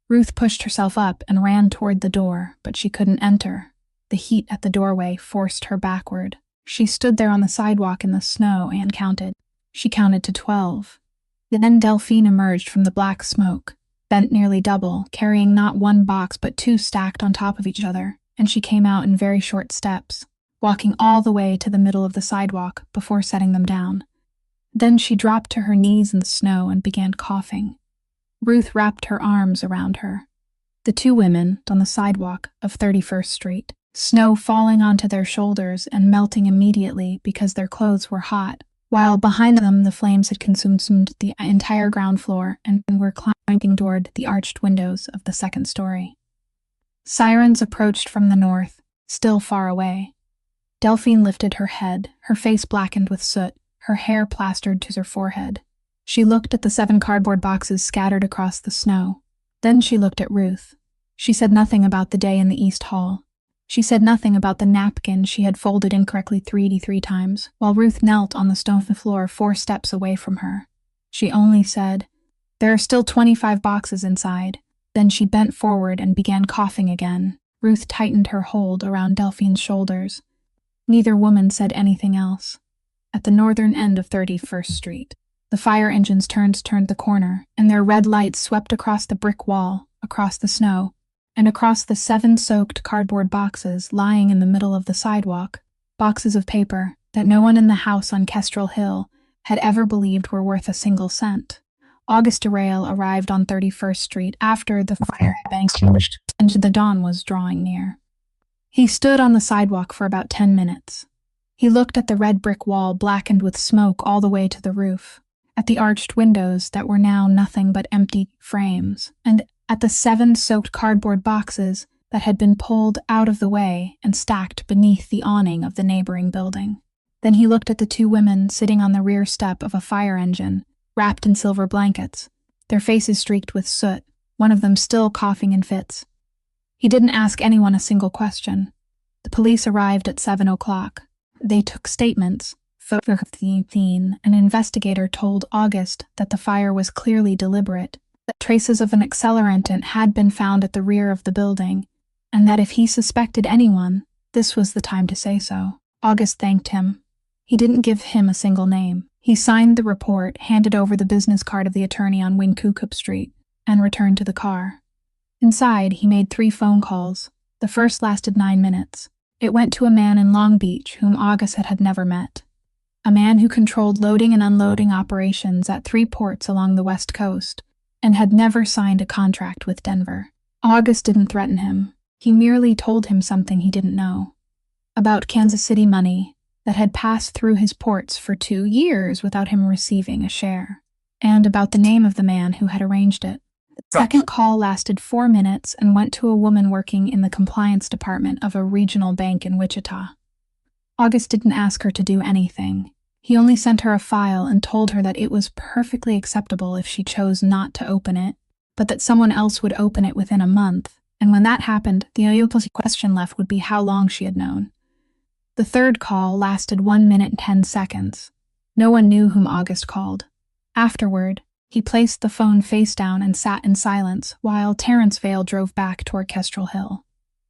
Ruth pushed herself up and ran toward the door, but she couldn't enter. The heat at the doorway forced her backward. She stood there on the sidewalk in the snow and counted. She counted to 12. Then Delphine emerged from the black smoke, bent nearly double, carrying not 1 box but 2 stacked on top of each other, and she came out in very short steps, walking all the way to the middle of the sidewalk before setting them down. Then she dropped to her knees in the snow and began coughing. Ruth wrapped her arms around her. The 2 women on the sidewalk of 31st Street, snow falling onto their shoulders and melting immediately because their clothes were hot, while behind them the flames had consumed the entire ground floor and were climbing toward the arched windows of the 2nd story. Sirens approached from the north, still far away. Delphine lifted her head, her face blackened with soot, her hair plastered to her forehead. She looked at the 7 cardboard boxes scattered across the snow. Then she looked at Ruth. She said nothing about the day in the East Hall. She said nothing about the napkin she had folded incorrectly 3 times, while Ruth knelt on the stone floor 4 steps away from her. She only said, "There are still 25 boxes inside." Then she bent forward and began coughing again. Ruth tightened her hold around Delphine's shoulders. Neither woman said anything else. At the northern end of 31st Street, the fire engines turned the corner, and their red lights swept across the brick wall, across the snow, and across the 7 soaked cardboard boxes lying in the middle of the sidewalk, boxes of paper that no one in the house on Kestrel Hill had ever believed were worth a single cent. August Derail arrived on 31st Street after the fire had been extinguished and the dawn was drawing near. He stood on the sidewalk for about 10 minutes. He looked at the red brick wall blackened with smoke all the way to the roof, at the arched windows that were now nothing but empty frames, and at the 7 soaked cardboard boxes that had been pulled out of the way and stacked beneath the awning of the neighboring building. Then he looked at the 2 women sitting on the rear step of a fire engine, wrapped in silver blankets, their faces streaked with soot, one of them still coughing in fits. He didn't ask anyone a single question. The police arrived at 7 o'clock. They took statements. An investigator told August that the fire was clearly deliberate, that traces of an accelerant had been found at the rear of the building, and that if he suspected anyone, this was the time to say so. August thanked him. He didn't give him a single name. He signed the report, handed over the business card of the attorney on Wincoop Street, and returned to the car. Inside, he made 3 phone calls. The first lasted 9 minutes. It went to a man in Long Beach whom August had never met. A man who controlled loading and unloading operations at 3 ports along the West Coast, and had never signed a contract with Denver. August didn't threaten him. He merely told him something he didn't know. About Kansas City money that had passed through his ports for 2 years without him receiving a share, and about the name of the man who had arranged it. The second call lasted 4 minutes and went to a woman working in the compliance department of a regional bank in Wichita. August didn't ask her to do anything. He only sent her a file and told her that it was perfectly acceptable if she chose not to open it, but that someone else would open it within a month, and when that happened, the only question left would be how long she had known. The third call lasted 1 minute and 10 seconds. No one knew whom August called. Afterward, he placed the phone face down and sat in silence while Terrence Vale drove back toward Kestrel Hill.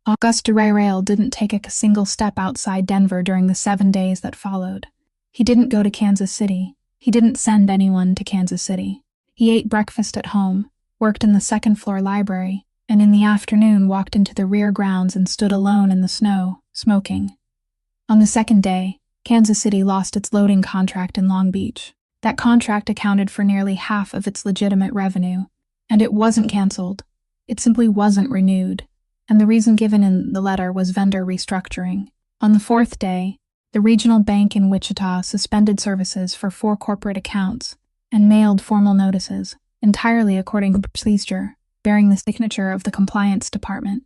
August Durrell didn't take a single step outside Denver during the 7 days that followed. He didn't go to Kansas City. He didn't send anyone to Kansas City. He ate breakfast at home, worked in the second-floor library, and in the afternoon walked into the rear grounds and stood alone in the snow, smoking. On the second day, Kansas City lost its loading contract in Long Beach. That contract accounted for nearly half of its legitimate revenue, and it wasn't canceled. It simply wasn't renewed, and the reason given in the letter was vendor restructuring. On the 4th day, the regional bank in Wichita suspended services for 4 corporate accounts and mailed formal notices, entirely according to procedure, bearing the signature of the compliance department.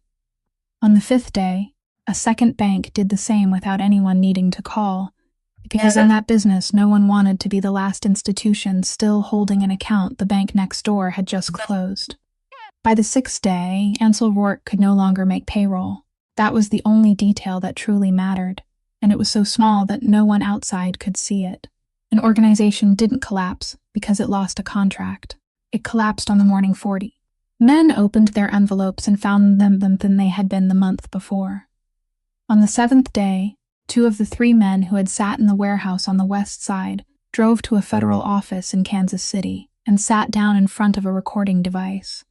On the 5th day, a second bank did the same without anyone needing to call, because in that business no one wanted to be the last institution still holding an account the bank next door had just closed. By the 6th day, Ansel Rourke could no longer make payroll. That was the only detail that truly mattered, and it was so small that no one outside could see it. An organization didn't collapse because it lost a contract. It collapsed on the morning 40. Men opened their envelopes and found them than they had been the month before. On the 7th day, 2 of the 3 men who had sat in the warehouse on the west side drove to a federal office in Kansas City and sat down in front of a recording device.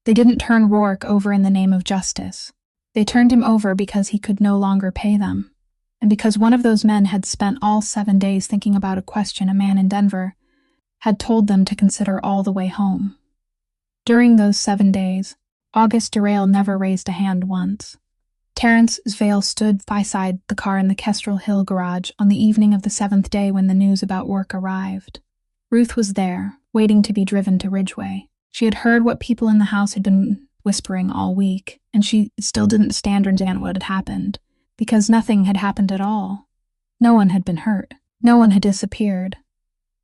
They didn't turn Rourke over in the name of justice. They turned him over because he could no longer pay them, and because one of those men had spent all 7 days thinking about a question a man in Denver had told them to consider all the way home. During those 7 days, August Durrell never raised a hand once. Terrence Vale stood beside the car in the Kestrel Hill garage on the evening of the 7th day when the news about Rourke arrived. Ruth was there, waiting to be driven to Ridgeway. She had heard what people in the house had been whispering all week, and she still didn't stand or understand what had happened, because nothing had happened at all. No one had been hurt. No one had disappeared.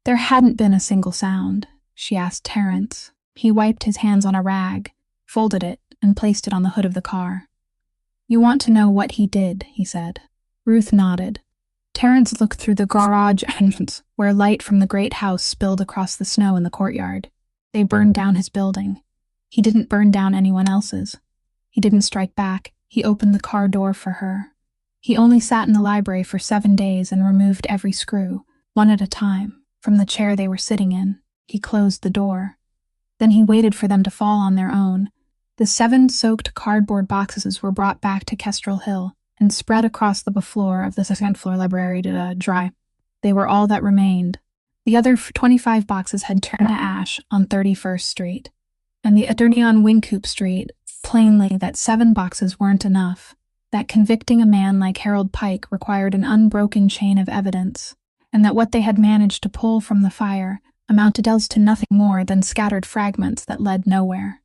There hadn't been a single sound. She asked Terrence. He wiped his hands on a rag, folded it, and placed it on the hood of the car. "You want to know what he did," he said. Ruth nodded. Terrence looked through the garage entrance, where light from the great house spilled across the snow in the courtyard. They burned down his building. He didn't burn down anyone else's. He didn't strike back. He opened the car door for her. He only sat in the library for 7 days and removed every screw, one at a time, from the chair they were sitting in. He closed the door. Then he waited for them to fall on their own. The 7 soaked cardboard boxes were brought back to Kestrel Hill and spread across the floor of the second-floor library to dry. They were all that remained. The other 25 boxes had turned to ash on 31st Street, and the attorney on Wincoop Street, plainly that 7 boxes weren't enough. that convicting a man like Harold Pike required an unbroken chain of evidence, and that what they had managed to pull from the fire amounted to nothing more than scattered fragments that led nowhere.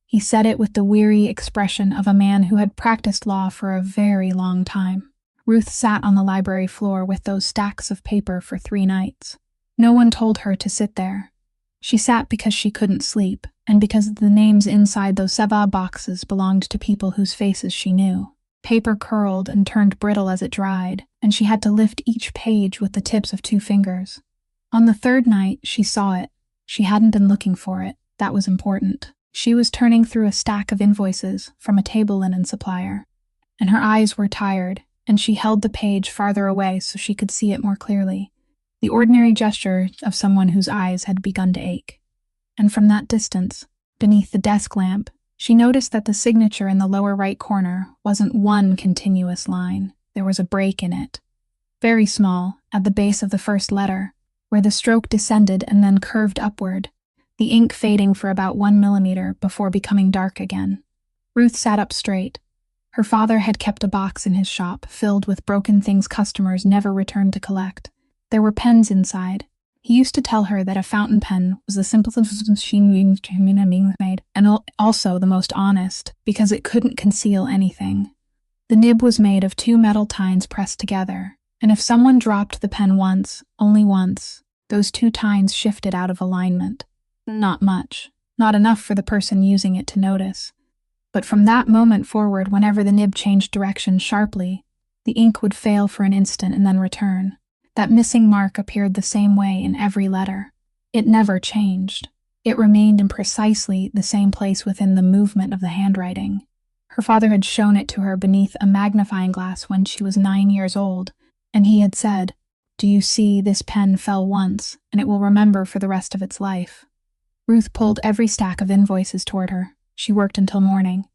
He said it with the weary expression of a man who had practiced law for a very long time. Ruth sat on the library floor with those stacks of paper for 3 nights. No one told her to sit there. She sat because she couldn't sleep, and because the names inside those 7 boxes belonged to people whose faces she knew. Paper curled and turned brittle as it dried, and she had to lift each page with the tips of 2 fingers. On the 3rd night, she saw it. She hadn't been looking for it. That was important. She was turning through a stack of invoices from a table linen supplier, and her eyes were tired, and she held the page farther away so she could see it more clearly. The ordinary gesture of someone whose eyes had begun to ache. And from that distance, beneath the desk lamp, she noticed that the signature in the lower right corner wasn't one continuous line. There was a break in it. Very small, at the base of the first letter, where the stroke descended and then curved upward, the ink fading for about 1 millimeter before becoming dark again. Ruth sat up straight. Her father had kept a box in his shop filled with broken things customers never returned to collect. There were pens inside. He used to tell her that a fountain pen was the simplest machine being made, and also the most honest, because it couldn't conceal anything. The nib was made of 2 metal tines pressed together, and if someone dropped the pen once, only once, those 2 tines shifted out of alignment. Not much. Not enough for the person using it to notice. But from that moment forward, whenever the nib changed direction sharply, the ink would fail for an instant and then return. That missing mark appeared the same way in every letter. It never changed. It remained in precisely the same place within the movement of the handwriting. Her father had shown it to her beneath a magnifying glass when she was 9 years old, and he had said, "Do you see, this pen fell once, and it will remember for the rest of its life." Ruth pulled every stack of invoices toward her. She worked until morning.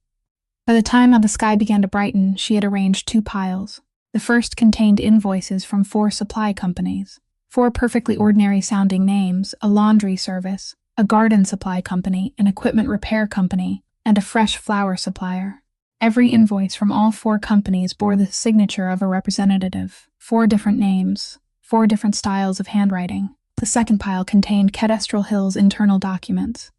By the time the sky began to brighten, she had arranged 2 piles. The first contained invoices from 4 supply companies, 4 perfectly ordinary-sounding names, a laundry service, a garden supply company, an equipment repair company, and a fresh flower supplier. Every invoice from all 4 companies bore the signature of a representative, 4 different names, 4 different styles of handwriting. The second pile contained Cadastral Hill's internal documents,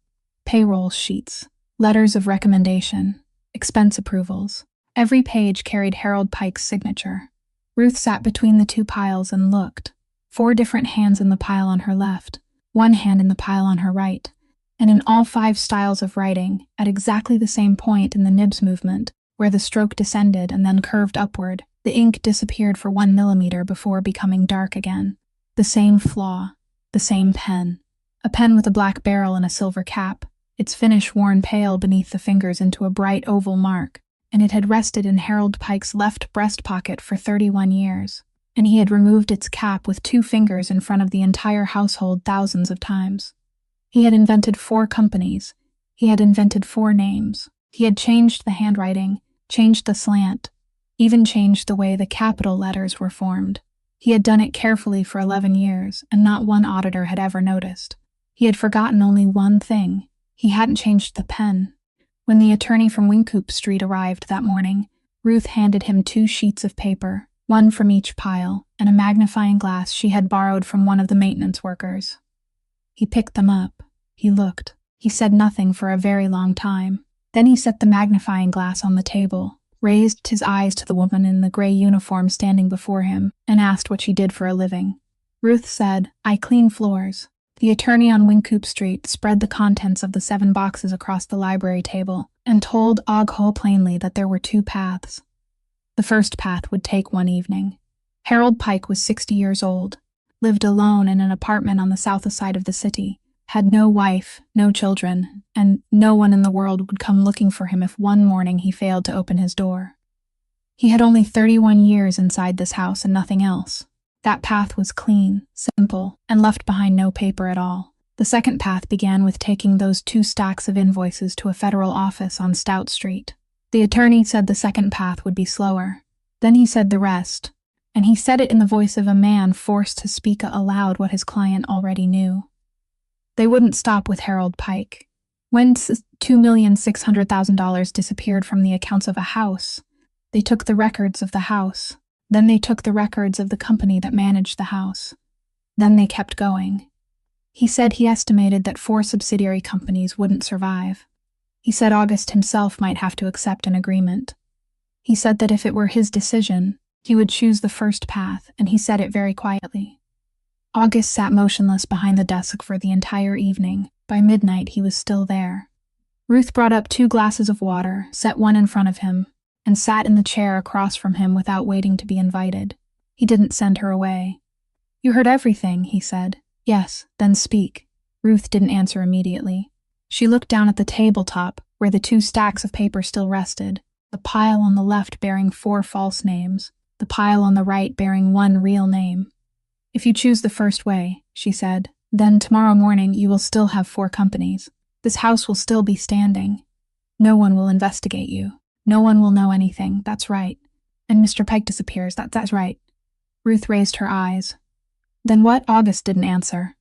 payroll sheets, letters of recommendation, expense approvals. Every page carried Harold Pike's signature. Ruth sat between the 2 piles and looked. 4 different hands in the pile on her left, 1 hand in the pile on her right, and in all 5 styles of writing, at exactly the same point in the nib's movement, where the stroke descended and then curved upward, the ink disappeared for 1 millimeter before becoming dark again. The same flaw, the same pen. A pen with a black barrel and a silver cap, its finish worn pale beneath the fingers into a bright oval mark, and it had rested in Harold Pike's left breast pocket for 31 years, and he had removed its cap with 2 fingers in front of the entire household thousands of times. He had invented 4 companies. He had invented 4 names. He had changed the handwriting, changed the slant, even changed the way the capital letters were formed. He had done it carefully for 11 years, and not one auditor had ever noticed. He had forgotten only one thing. He hadn't changed the pen. When the attorney from Wynkoop Street arrived that morning, Ruth handed him 2 sheets of paper, 1 from each pile, and a magnifying glass she had borrowed from one of the maintenance workers. He picked them up. He looked. He said nothing for a very long time. Then he set the magnifying glass on the table, raised his eyes to the woman in the gray uniform standing before him, and asked what she did for a living. Ruth said, "I clean floors." The attorney on Wynkoop Street spread the contents of the 7 boxes across the library table and told Og Ho plainly that there were 2 paths. The first path would take one evening. Harold Pike was 60 years old, lived alone in an apartment on the south side of the city, had no wife, no children, and no one in the world would come looking for him if one morning he failed to open his door. He had only 31 years inside this house and nothing else. That path was clean, simple, and left behind no paper at all. The second path began with taking those 2 stacks of invoices to a federal office on Stout Street. The attorney said the second path would be slower. Then he said the rest, and he said it in the voice of a man forced to speak aloud what his client already knew. They wouldn't stop with Harold Pike. When $2,600,000 disappeared from the accounts of a house, They took the records of the house. Then they took the records of the company that managed the house. Then they kept going. He said he estimated that 4 subsidiary companies wouldn't survive. He said August himself might have to accept an agreement. He said that if it were his decision, he would choose the first path, and he said it very quietly. August sat motionless behind the desk for the entire evening. By midnight, he was still there. Ruth brought up 2 glasses of water, set one in front of him, and sat in the chair across from him without waiting to be invited. He didn't send her away. "You heard everything," he said. "Yes, then speak." Ruth didn't answer immediately. She looked down at the tabletop, where the 2 stacks of paper still rested, the pile on the left bearing 4 false names, the pile on the right bearing 1 real name. "If you choose the first way," she said, "then tomorrow morning you will still have 4 companies. This house will still be standing. No one will investigate you. No one will know anything, that's right. And Mr. Pike disappears, that's right." Ruth raised her eyes. "Then what?" August didn't answer.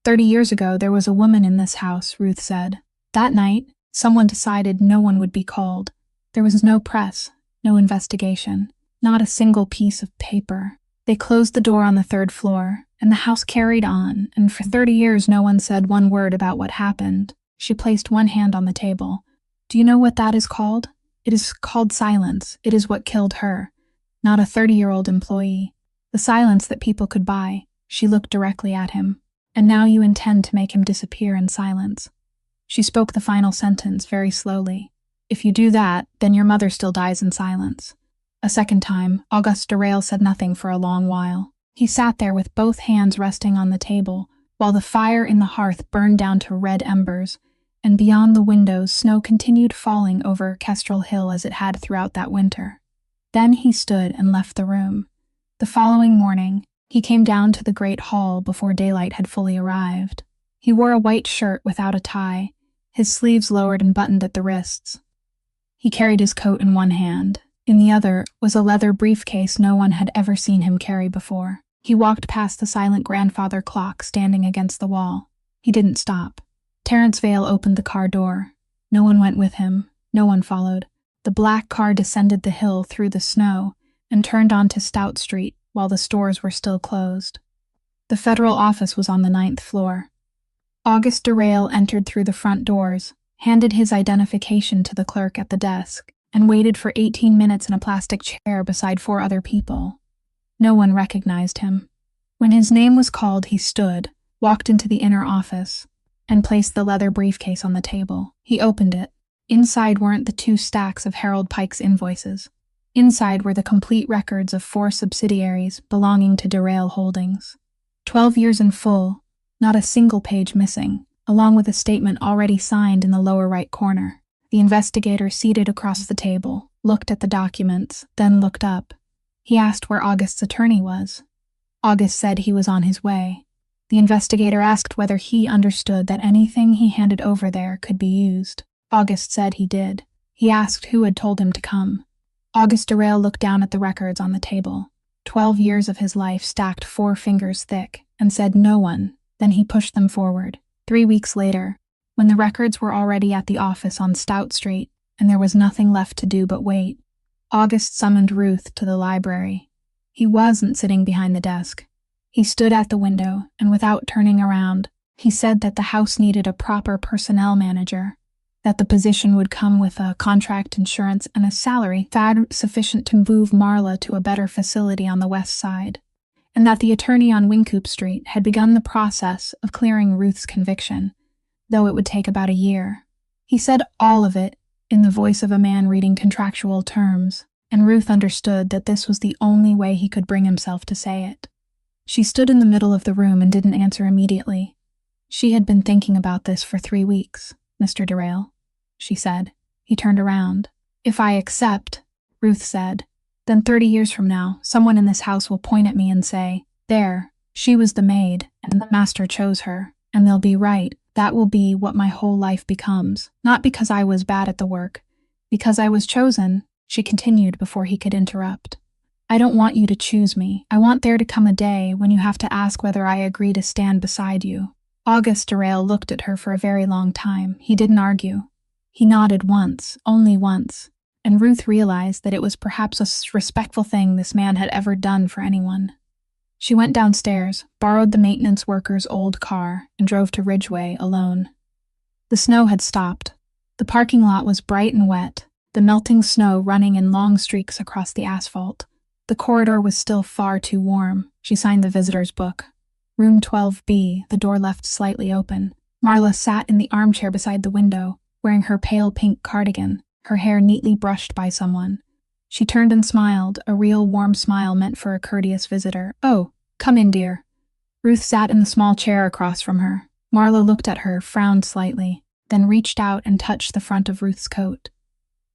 30 years ago, there was a woman in this house," Ruth said. "That night, someone decided no one would be called. There was no press, no investigation, not a single piece of paper. They closed the door on the 3rd floor, and the house carried on, and for 30 years no one said one word about what happened." She placed one hand on the table. "Do you know what that is called? It is called silence. It is what killed her, not a 30-year-old employee. The silence that people could buy." She looked directly at him. "And now you intend to make him disappear in silence." She spoke the final sentence very slowly. "If you do that, then your mother still dies in silence." A second time, Auguste Durrell said nothing for a long while. He sat there with both hands resting on the table, while the fire in the hearth burned down to red embers, and beyond the windows snow continued falling over Kestrel Hill as it had throughout that winter. Then he stood and left the room. The following morning, he came down to the great hall before daylight had fully arrived. He wore a white shirt without a tie, his sleeves lowered and buttoned at the wrists. He carried his coat in one hand. In the other was a leather briefcase no one had ever seen him carry before. He walked past the silent grandfather clock standing against the wall. He didn't stop. Terrence Vale opened the car door. No one went with him. No one followed. The black car descended the hill through the snow and turned onto Stout Street while the stores were still closed. The federal office was on the 9th floor. Auguste Durrell entered through the front doors, handed his identification to the clerk at the desk, and waited for 18 minutes in a plastic chair beside 4 other people. No one recognized him. When his name was called, he stood, walked into the inner office, and placed the leather briefcase on the table. He opened it. Inside weren't the 2 stacks of Harold Pike's invoices. Inside were the complete records of 4 subsidiaries belonging to Durrell Holdings. 12 years in full, not a single page missing, along with a statement already signed in the lower right corner. The investigator seated across the table looked at the documents, then looked up. He asked where August's attorney was. August said he was on his way. The investigator asked whether he understood that anything he handed over there could be used. August said he did. He asked who had told him to come. Auguste Durrell looked down at the records on the table. 12 years of his life stacked 4 fingers thick, and said no one. Then he pushed them forward. 3 weeks later, when the records were already at the office on Stout Street, and there was nothing left to do but wait, August summoned Ruth to the library. He wasn't sitting behind the desk. He stood at the window, and without turning around, he said that the house needed a proper personnel manager, that the position would come with a contract insurance and a salary sufficient to move Marla to a better facility on the west side, and that the attorney on Wynkoop Street had begun the process of clearing Ruth's conviction, though it would take about a year. He said all of it in the voice of a man reading contractual terms, and Ruth understood that this was the only way he could bring himself to say it. She stood in the middle of the room and didn't answer immediately. She had been thinking about this for 3 weeks. "Mr. Durrell," she said. He turned around. "If I accept," Ruth said, "then 30 years from now, someone in this house will point at me and say, 'There, she was the maid, and the master chose her,' and they'll be right. That will be what my whole life becomes. Not because I was bad at the work, because I was chosen," she continued before he could interrupt. "I don't want you to choose me. I want there to come a day when you have to ask whether I agree to stand beside you." Auguste Durrell looked at her for a very long time. He didn't argue. He nodded once, only once. and Ruth realized that it was perhaps a respectful thing this man had ever done for anyone. She went downstairs, borrowed the maintenance worker's old car, and drove to Ridgeway alone. The snow had stopped. The parking lot was bright and wet, the melting snow running in long streaks across the asphalt. The corridor was still far too warm. She signed the visitor's book. Room 12B, the door left slightly open. Marla sat in the armchair beside the window, wearing her pale pink cardigan, her hair neatly brushed by someone. She turned and smiled, a real warm smile meant for a courteous visitor. "Oh, come in, dear." Ruth sat in the small chair across from her. Marla looked at her, frowned slightly, then reached out and touched the front of Ruth's coat.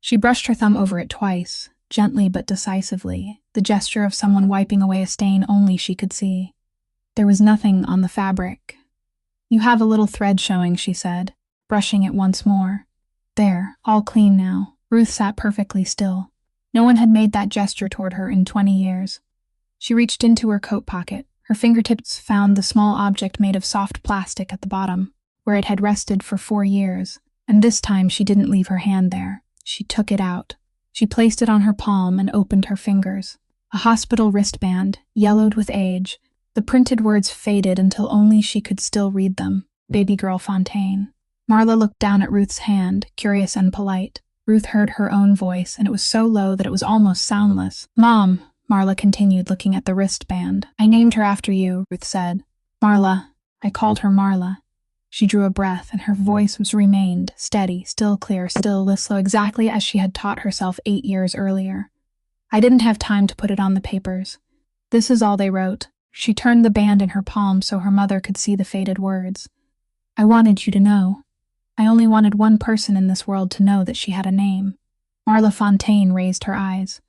She brushed her thumb over it twice, gently but decisively, the gesture of someone wiping away a stain only she could see. There was nothing on the fabric. "You have a little thread showing," she said, brushing it once more. "There, all clean now." Ruth sat perfectly still. No one had made that gesture toward her in 20 years. She reached into her coat pocket. Her fingertips found the small object made of soft plastic at the bottom, where it had rested for 4 years, and this time she didn't leave her hand there. She took it out. She placed it on her palm and opened her fingers. A hospital wristband, yellowed with age. The printed words faded until only she could still read them. "Baby girl Fontaine." Marla looked down at Ruth's hand, curious and polite. Ruth heard her own voice, and it was so low that it was almost soundless. "Mom," Marla continued, looking at the wristband. "I named her after you," Ruth said. "Marla. I called her Marla." She drew a breath, and her voice remained steady, still clear, still slow, exactly as she had taught herself 8 years earlier. "I didn't have time to put it on the papers. This is all they wrote." She turned the band in her palm so her mother could see the faded words. "I wanted you to know. I only wanted one person in this world to know that she had a name." Marla Fontaine raised her eyes.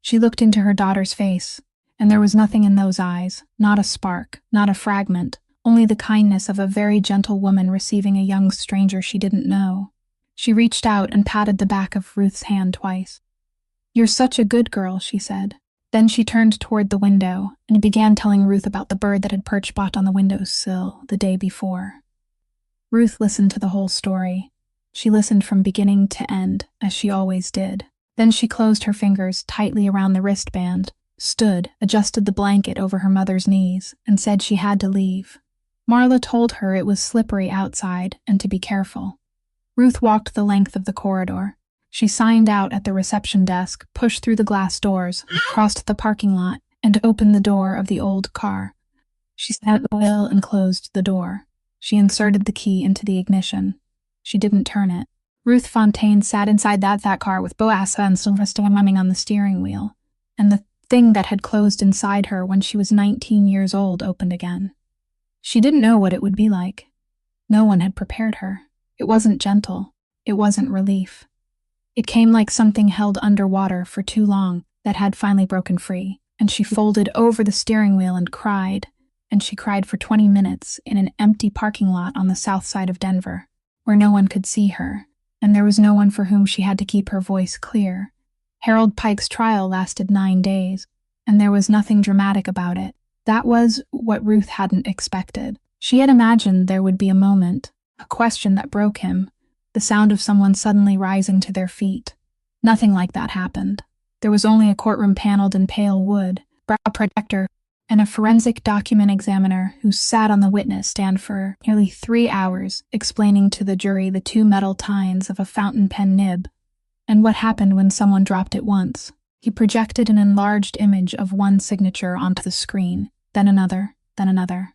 She looked into her daughter's face, and there was nothing in those eyes, not a spark, not a fragment, only the kindness of a very gentle woman receiving a young stranger she didn't know. She reached out and patted the back of Ruth's hand twice. "You're such a good girl," she said. Then she turned toward the window and began telling Ruth about the bird that had perched on the windowsill the day before. Ruth listened to the whole story. She listened from beginning to end, as she always did. Then she closed her fingers tightly around the wristband, stood, adjusted the blanket over her mother's knees, and said she had to leave. Marla told her it was slippery outside and to be careful. Ruth walked the length of the corridor. She signed out at the reception desk, pushed through the glass doors, crossed the parking lot, and opened the door of the old car. She sat oil and closed the door. She inserted the key into the ignition. She didn't turn it. Ruth Fontaine sat inside that car with Boassa and Sylvester mumming on the steering wheel, and the thing that had closed inside her when she was 19 years old opened again. She didn't know what it would be like. No one had prepared her. It wasn't gentle. It wasn't relief. It came like something held underwater for too long that had finally broken free, and she folded over the steering wheel and cried, and she cried for 20 minutes in an empty parking lot on the south side of Denver, where no one could see her, and there was no one for whom she had to keep her voice clear. Harold Pike's trial lasted 9 days, and there was nothing dramatic about it. That was what Ruth hadn't expected. She had imagined there would be a moment, a question that broke him, the sound of someone suddenly rising to their feet. Nothing like that happened. There was only a courtroom paneled in pale wood, brow protector, and a forensic document examiner who sat on the witness stand for nearly 3 hours, explaining to the jury the 2 metal tines of a fountain pen nib, and what happened when someone dropped it once. He projected an enlarged image of one signature onto the screen, then another, then another.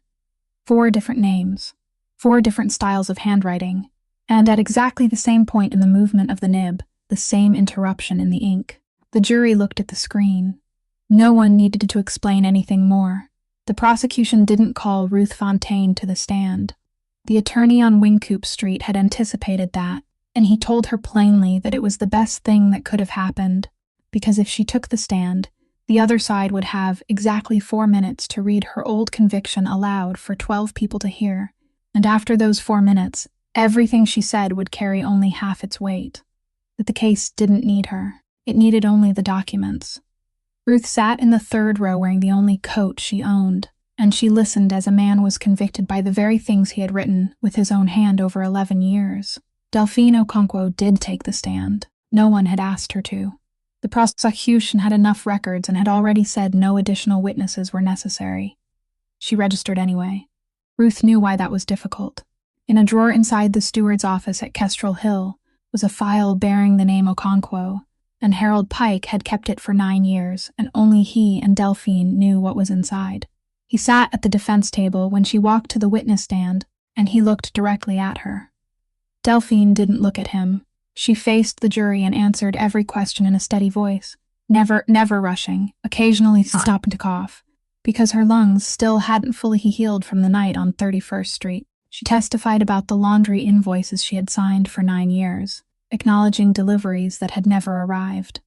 4 different names, 4 different styles of handwriting, and at exactly the same point in the movement of the nib, the same interruption in the ink. The jury looked at the screen. No one needed to explain anything more. The prosecution didn't call Ruth Fontaine to the stand. The attorney on Wingcoop Street had anticipated that, and he told her plainly that it was the best thing that could have happened, because if she took the stand, the other side would have exactly 4 minutes to read her old conviction aloud for 12 people to hear, and after those 4 minutes, everything she said would carry only half its weight. That the case didn't need her. It needed only the documents. Ruth sat in the 3rd row wearing the only coat she owned, and she listened as a man was convicted by the very things he had written with his own hand over 11 years. Delphine Okonkwo did take the stand. No one had asked her to. The prosecution had enough records and had already said no additional witnesses were necessary. She registered anyway. Ruth knew why that was difficult. In a drawer inside the steward's office at Kestrel Hill was a file bearing the name Okonkwo, and Harold Pike had kept it for 9 years, and only he and Delphine knew what was inside. He sat at the defense table when she walked to the witness stand, and he looked directly at her. Delphine didn't look at him. She faced the jury and answered every question in a steady voice, never rushing, occasionally stopping to cough, because her lungs still hadn't fully healed from the night on 31st Street. She testified about the laundry invoices she had signed for 9 years, acknowledging deliveries that had never arrived.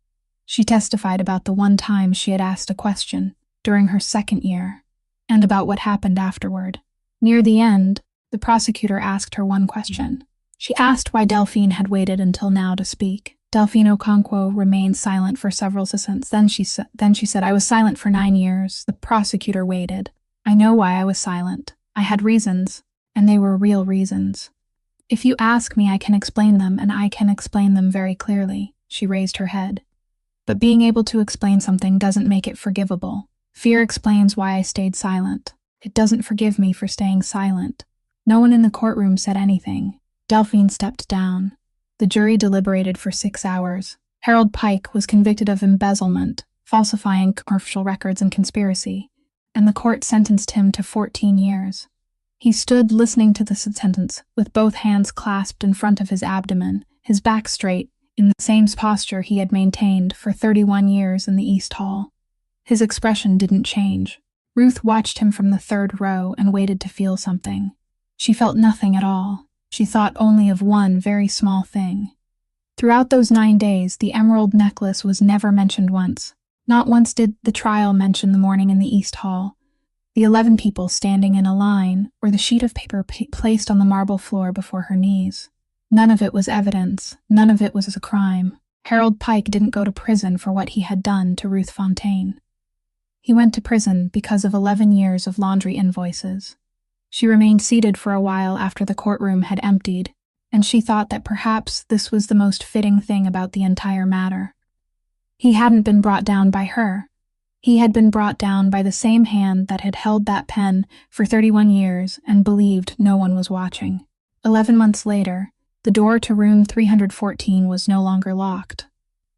She testified about the one time she had asked a question, during her 2nd year, and about what happened afterward. Near the end, the prosecutor asked her one question. She asked why Delphine had waited until now to speak. Delphine Okonkwo remained silent for several seconds. Then she said, "I was silent for 9 years. The prosecutor waited. I know why I was silent. I had reasons, and they were real reasons. If you ask me, I can explain them, and I can explain them very clearly." She raised her head. "But being able to explain something doesn't make it forgivable. Fear explains why I stayed silent. It doesn't forgive me for staying silent." No one in the courtroom said anything. Delphine stepped down. The jury deliberated for 6 hours. Harold Pike was convicted of embezzlement, falsifying commercial records, and conspiracy, and the court sentenced him to 14 years. He stood listening to the sentence, with both hands clasped in front of his abdomen, his back straight, in the same posture he had maintained for 31 years in the East Hall. His expression didn't change. Ruth watched him from the 3rd row and waited to feel something. She felt nothing at all. She thought only of one very small thing. Throughout those 9 days, the emerald necklace was never mentioned once. Not once did the trial mention the morning in the East Hall, the 11 people standing in a line, or the sheet of paper placed on the marble floor before her knees. None of it was evidence. None of it was a crime. Harold Pike didn't go to prison for what he had done to Ruth Fontaine. He went to prison because of 11 years of laundry invoices. She remained seated for a while after the courtroom had emptied, and she thought that perhaps this was the most fitting thing about the entire matter. He hadn't been brought down by her. He had been brought down by the same hand that had held that pen for 31 years and believed no one was watching. 11 months later, the door to room 314 was no longer locked.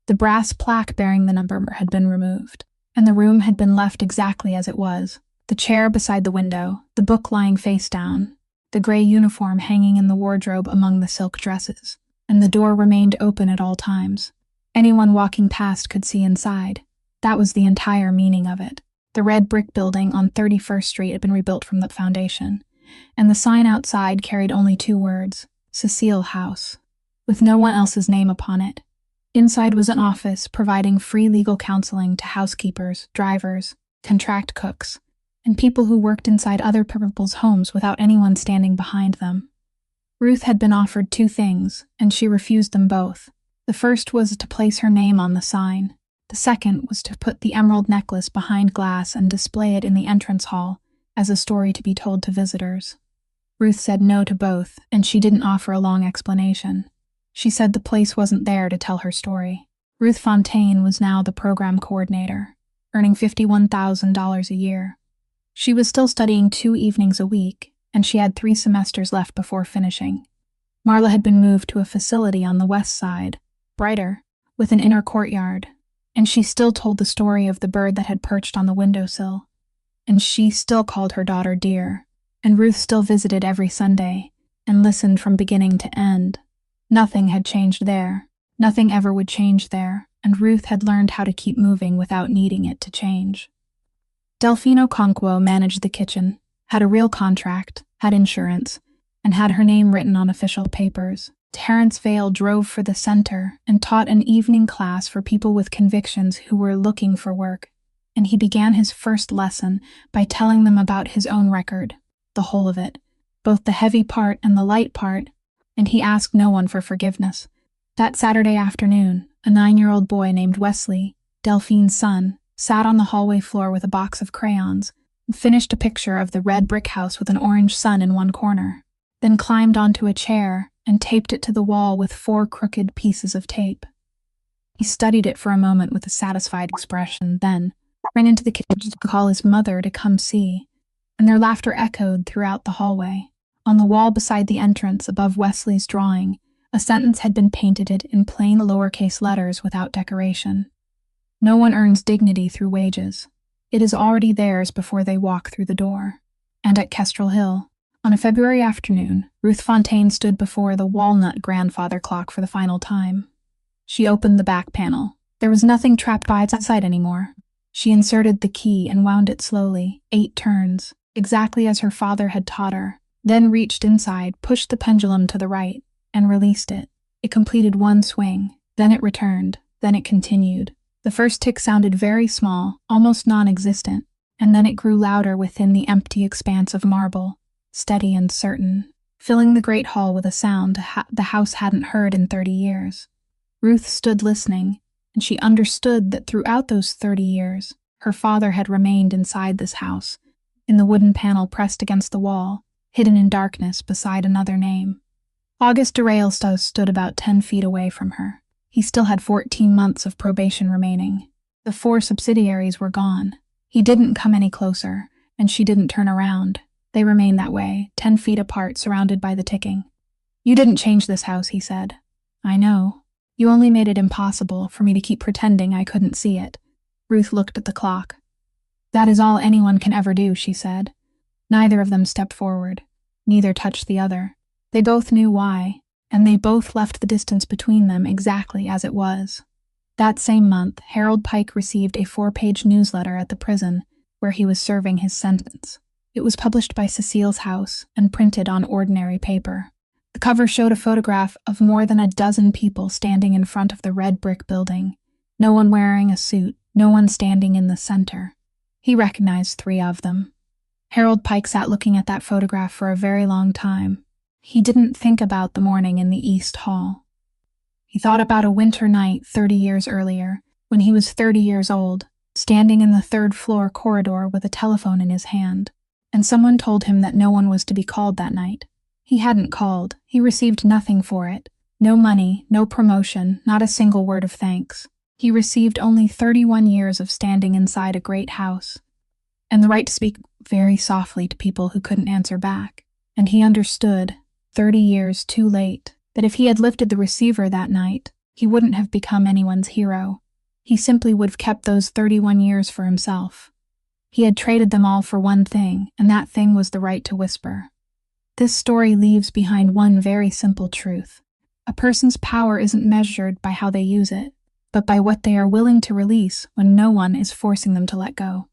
The brass plaque bearing the number had been removed, and the room had been left exactly as it was. The chair beside the window, the book lying face down, the gray uniform hanging in the wardrobe among the silk dresses, and the door remained open at all times. Anyone walking past could see inside. That was the entire meaning of it. The red brick building on 31st Street had been rebuilt from the foundation, and the sign outside carried only 2 words, Cecile House, with no one else's name upon it. Inside was an office providing free legal counseling to housekeepers, drivers, contract cooks, and people who worked inside other people's homes without anyone standing behind them. Ruth had been offered 2 things, and she refused them both. The first was to place her name on the sign. The second was to put the emerald necklace behind glass and display it in the entrance hall as a story to be told to visitors. Ruth said no to both, and she didn't offer a long explanation. She said the place wasn't there to tell her story. Ruth Fontaine was now the program coordinator, earning $51,000 a year. She was still studying 2 evenings a week, and she had 3 semesters left before finishing. Marla had been moved to a facility on the west side, brighter, with an inner courtyard, and she still told the story of the bird that had perched on the windowsill, and she still called her daughter dear, and Ruth still visited every Sunday, and listened from beginning to end. Nothing had changed there. Nothing ever would change there, and Ruth had learned how to keep moving without needing it to change. Delphine Okonkwo managed the kitchen, had a real contract, had insurance, and had her name written on official papers. Terrence Vale drove for the center and taught an evening class for people with convictions who were looking for work, and he began his first lesson by telling them about his own record, the whole of it, both the heavy part and the light part, and he asked no one for forgiveness. That Saturday afternoon, a 9-year-old boy named Wesley, Delphine's son, sat on the hallway floor with a box of crayons and finished a picture of the red brick house with an orange sun in one corner, then climbed onto a chair and taped it to the wall with 4 crooked pieces of tape. He studied it for a moment with a satisfied expression, then ran into the kitchen to call his mother to come see, and their laughter echoed throughout the hallway. On the wall beside the entrance, above Wesley's drawing, a sentence had been painted in plain lowercase letters without decoration. No one earns dignity through wages. It is already theirs before they walk through the door. And at Kestrel Hill, on a February afternoon, Ruth Fontaine stood before the walnut grandfather clock for the final time. She opened the back panel. There was nothing trapped by its side anymore. She inserted the key and wound it slowly, 8 turns, exactly as her father had taught her, then reached inside, pushed the pendulum to the right, and released it. It completed one swing, then it returned, then it continued. The first tick sounded very small, almost non-existent, and then it grew louder within the empty expanse of marble, steady and certain, filling the great hall with a sound the house hadn't heard in 30 years. Ruth stood listening, and she understood that throughout those 30 years, her father had remained inside this house, in the wooden panel pressed against the wall, hidden in darkness beside another name. Auguste de Railstow stood about 10 feet away from her. He still had 14 months of probation remaining. The 4 subsidiaries were gone. He didn't come any closer, and she didn't turn around. They remained that way, 10 feet apart, surrounded by the ticking. "You didn't change this house," he said. "I know. You only made it impossible for me to keep pretending I couldn't see it." Ruth looked at the clock. "That is all anyone can ever do," she said. Neither of them stepped forward. Neither touched the other. They both knew why, and they both left the distance between them exactly as it was. That same month, Harold Pike received a 4-page newsletter at the prison where he was serving his sentence. It was published by Cecile's house and printed on ordinary paper. The cover showed a photograph of more than a dozen people standing in front of the red brick building, no one wearing a suit, no one standing in the center. He recognized 3 of them. Harold Pike sat looking at that photograph for a very long time. He didn't think about the morning in the East Hall. He thought about a winter night 30 years earlier, when he was 30 years old, standing in the 3rd-floor corridor with a telephone in his hand, and someone told him that no one was to be called that night. He hadn't called. He received nothing for it. No money, no promotion, not a single word of thanks. He received only 31 years of standing inside a great house, and the right to speak very softly to people who couldn't answer back. And he understood, 30 years too late, that if he had lifted the receiver that night, he wouldn't have become anyone's hero. He simply would have kept those 31 years for himself. He had traded them all for one thing, and that thing was the right to whisper. This story leaves behind one very simple truth. A person's power isn't measured by how they use it, but by what they are willing to release when no one is forcing them to let go.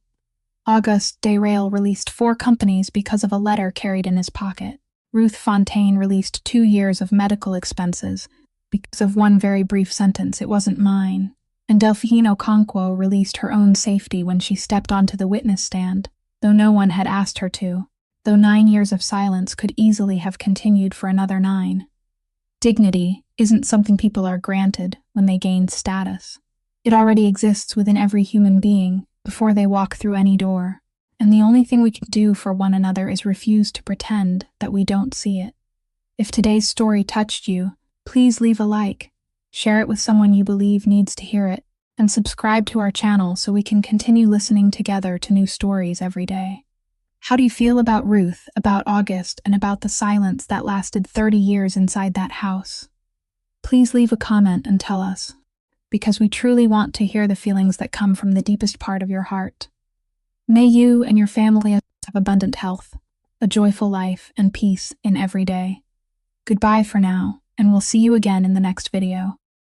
Auguste de Rail released 4 companies because of a letter carried in his pocket. Ruth Fontaine released 2 years of medical expenses because of one very brief sentence, "It wasn't mine." And Delphine Okonkwo released her own safety when she stepped onto the witness stand, though no one had asked her to, though 9 years of silence could easily have continued for another 9. Dignity isn't something people are granted when they gain status. It already exists within every human being before they walk through any door, and the only thing we can do for one another is refuse to pretend that we don't see it. If today's story touched you, please leave a like, share it with someone you believe needs to hear it, and subscribe to our channel so we can continue listening together to new stories every day. How do you feel about Ruth, about Auguste, and about the silence that lasted 30 years inside that house? Please leave a comment and tell us, because we truly want to hear the feelings that come from the deepest part of your heart. May you and your family have abundant health, a joyful life, and peace in every day. Goodbye for now, and we'll see you again in the next video.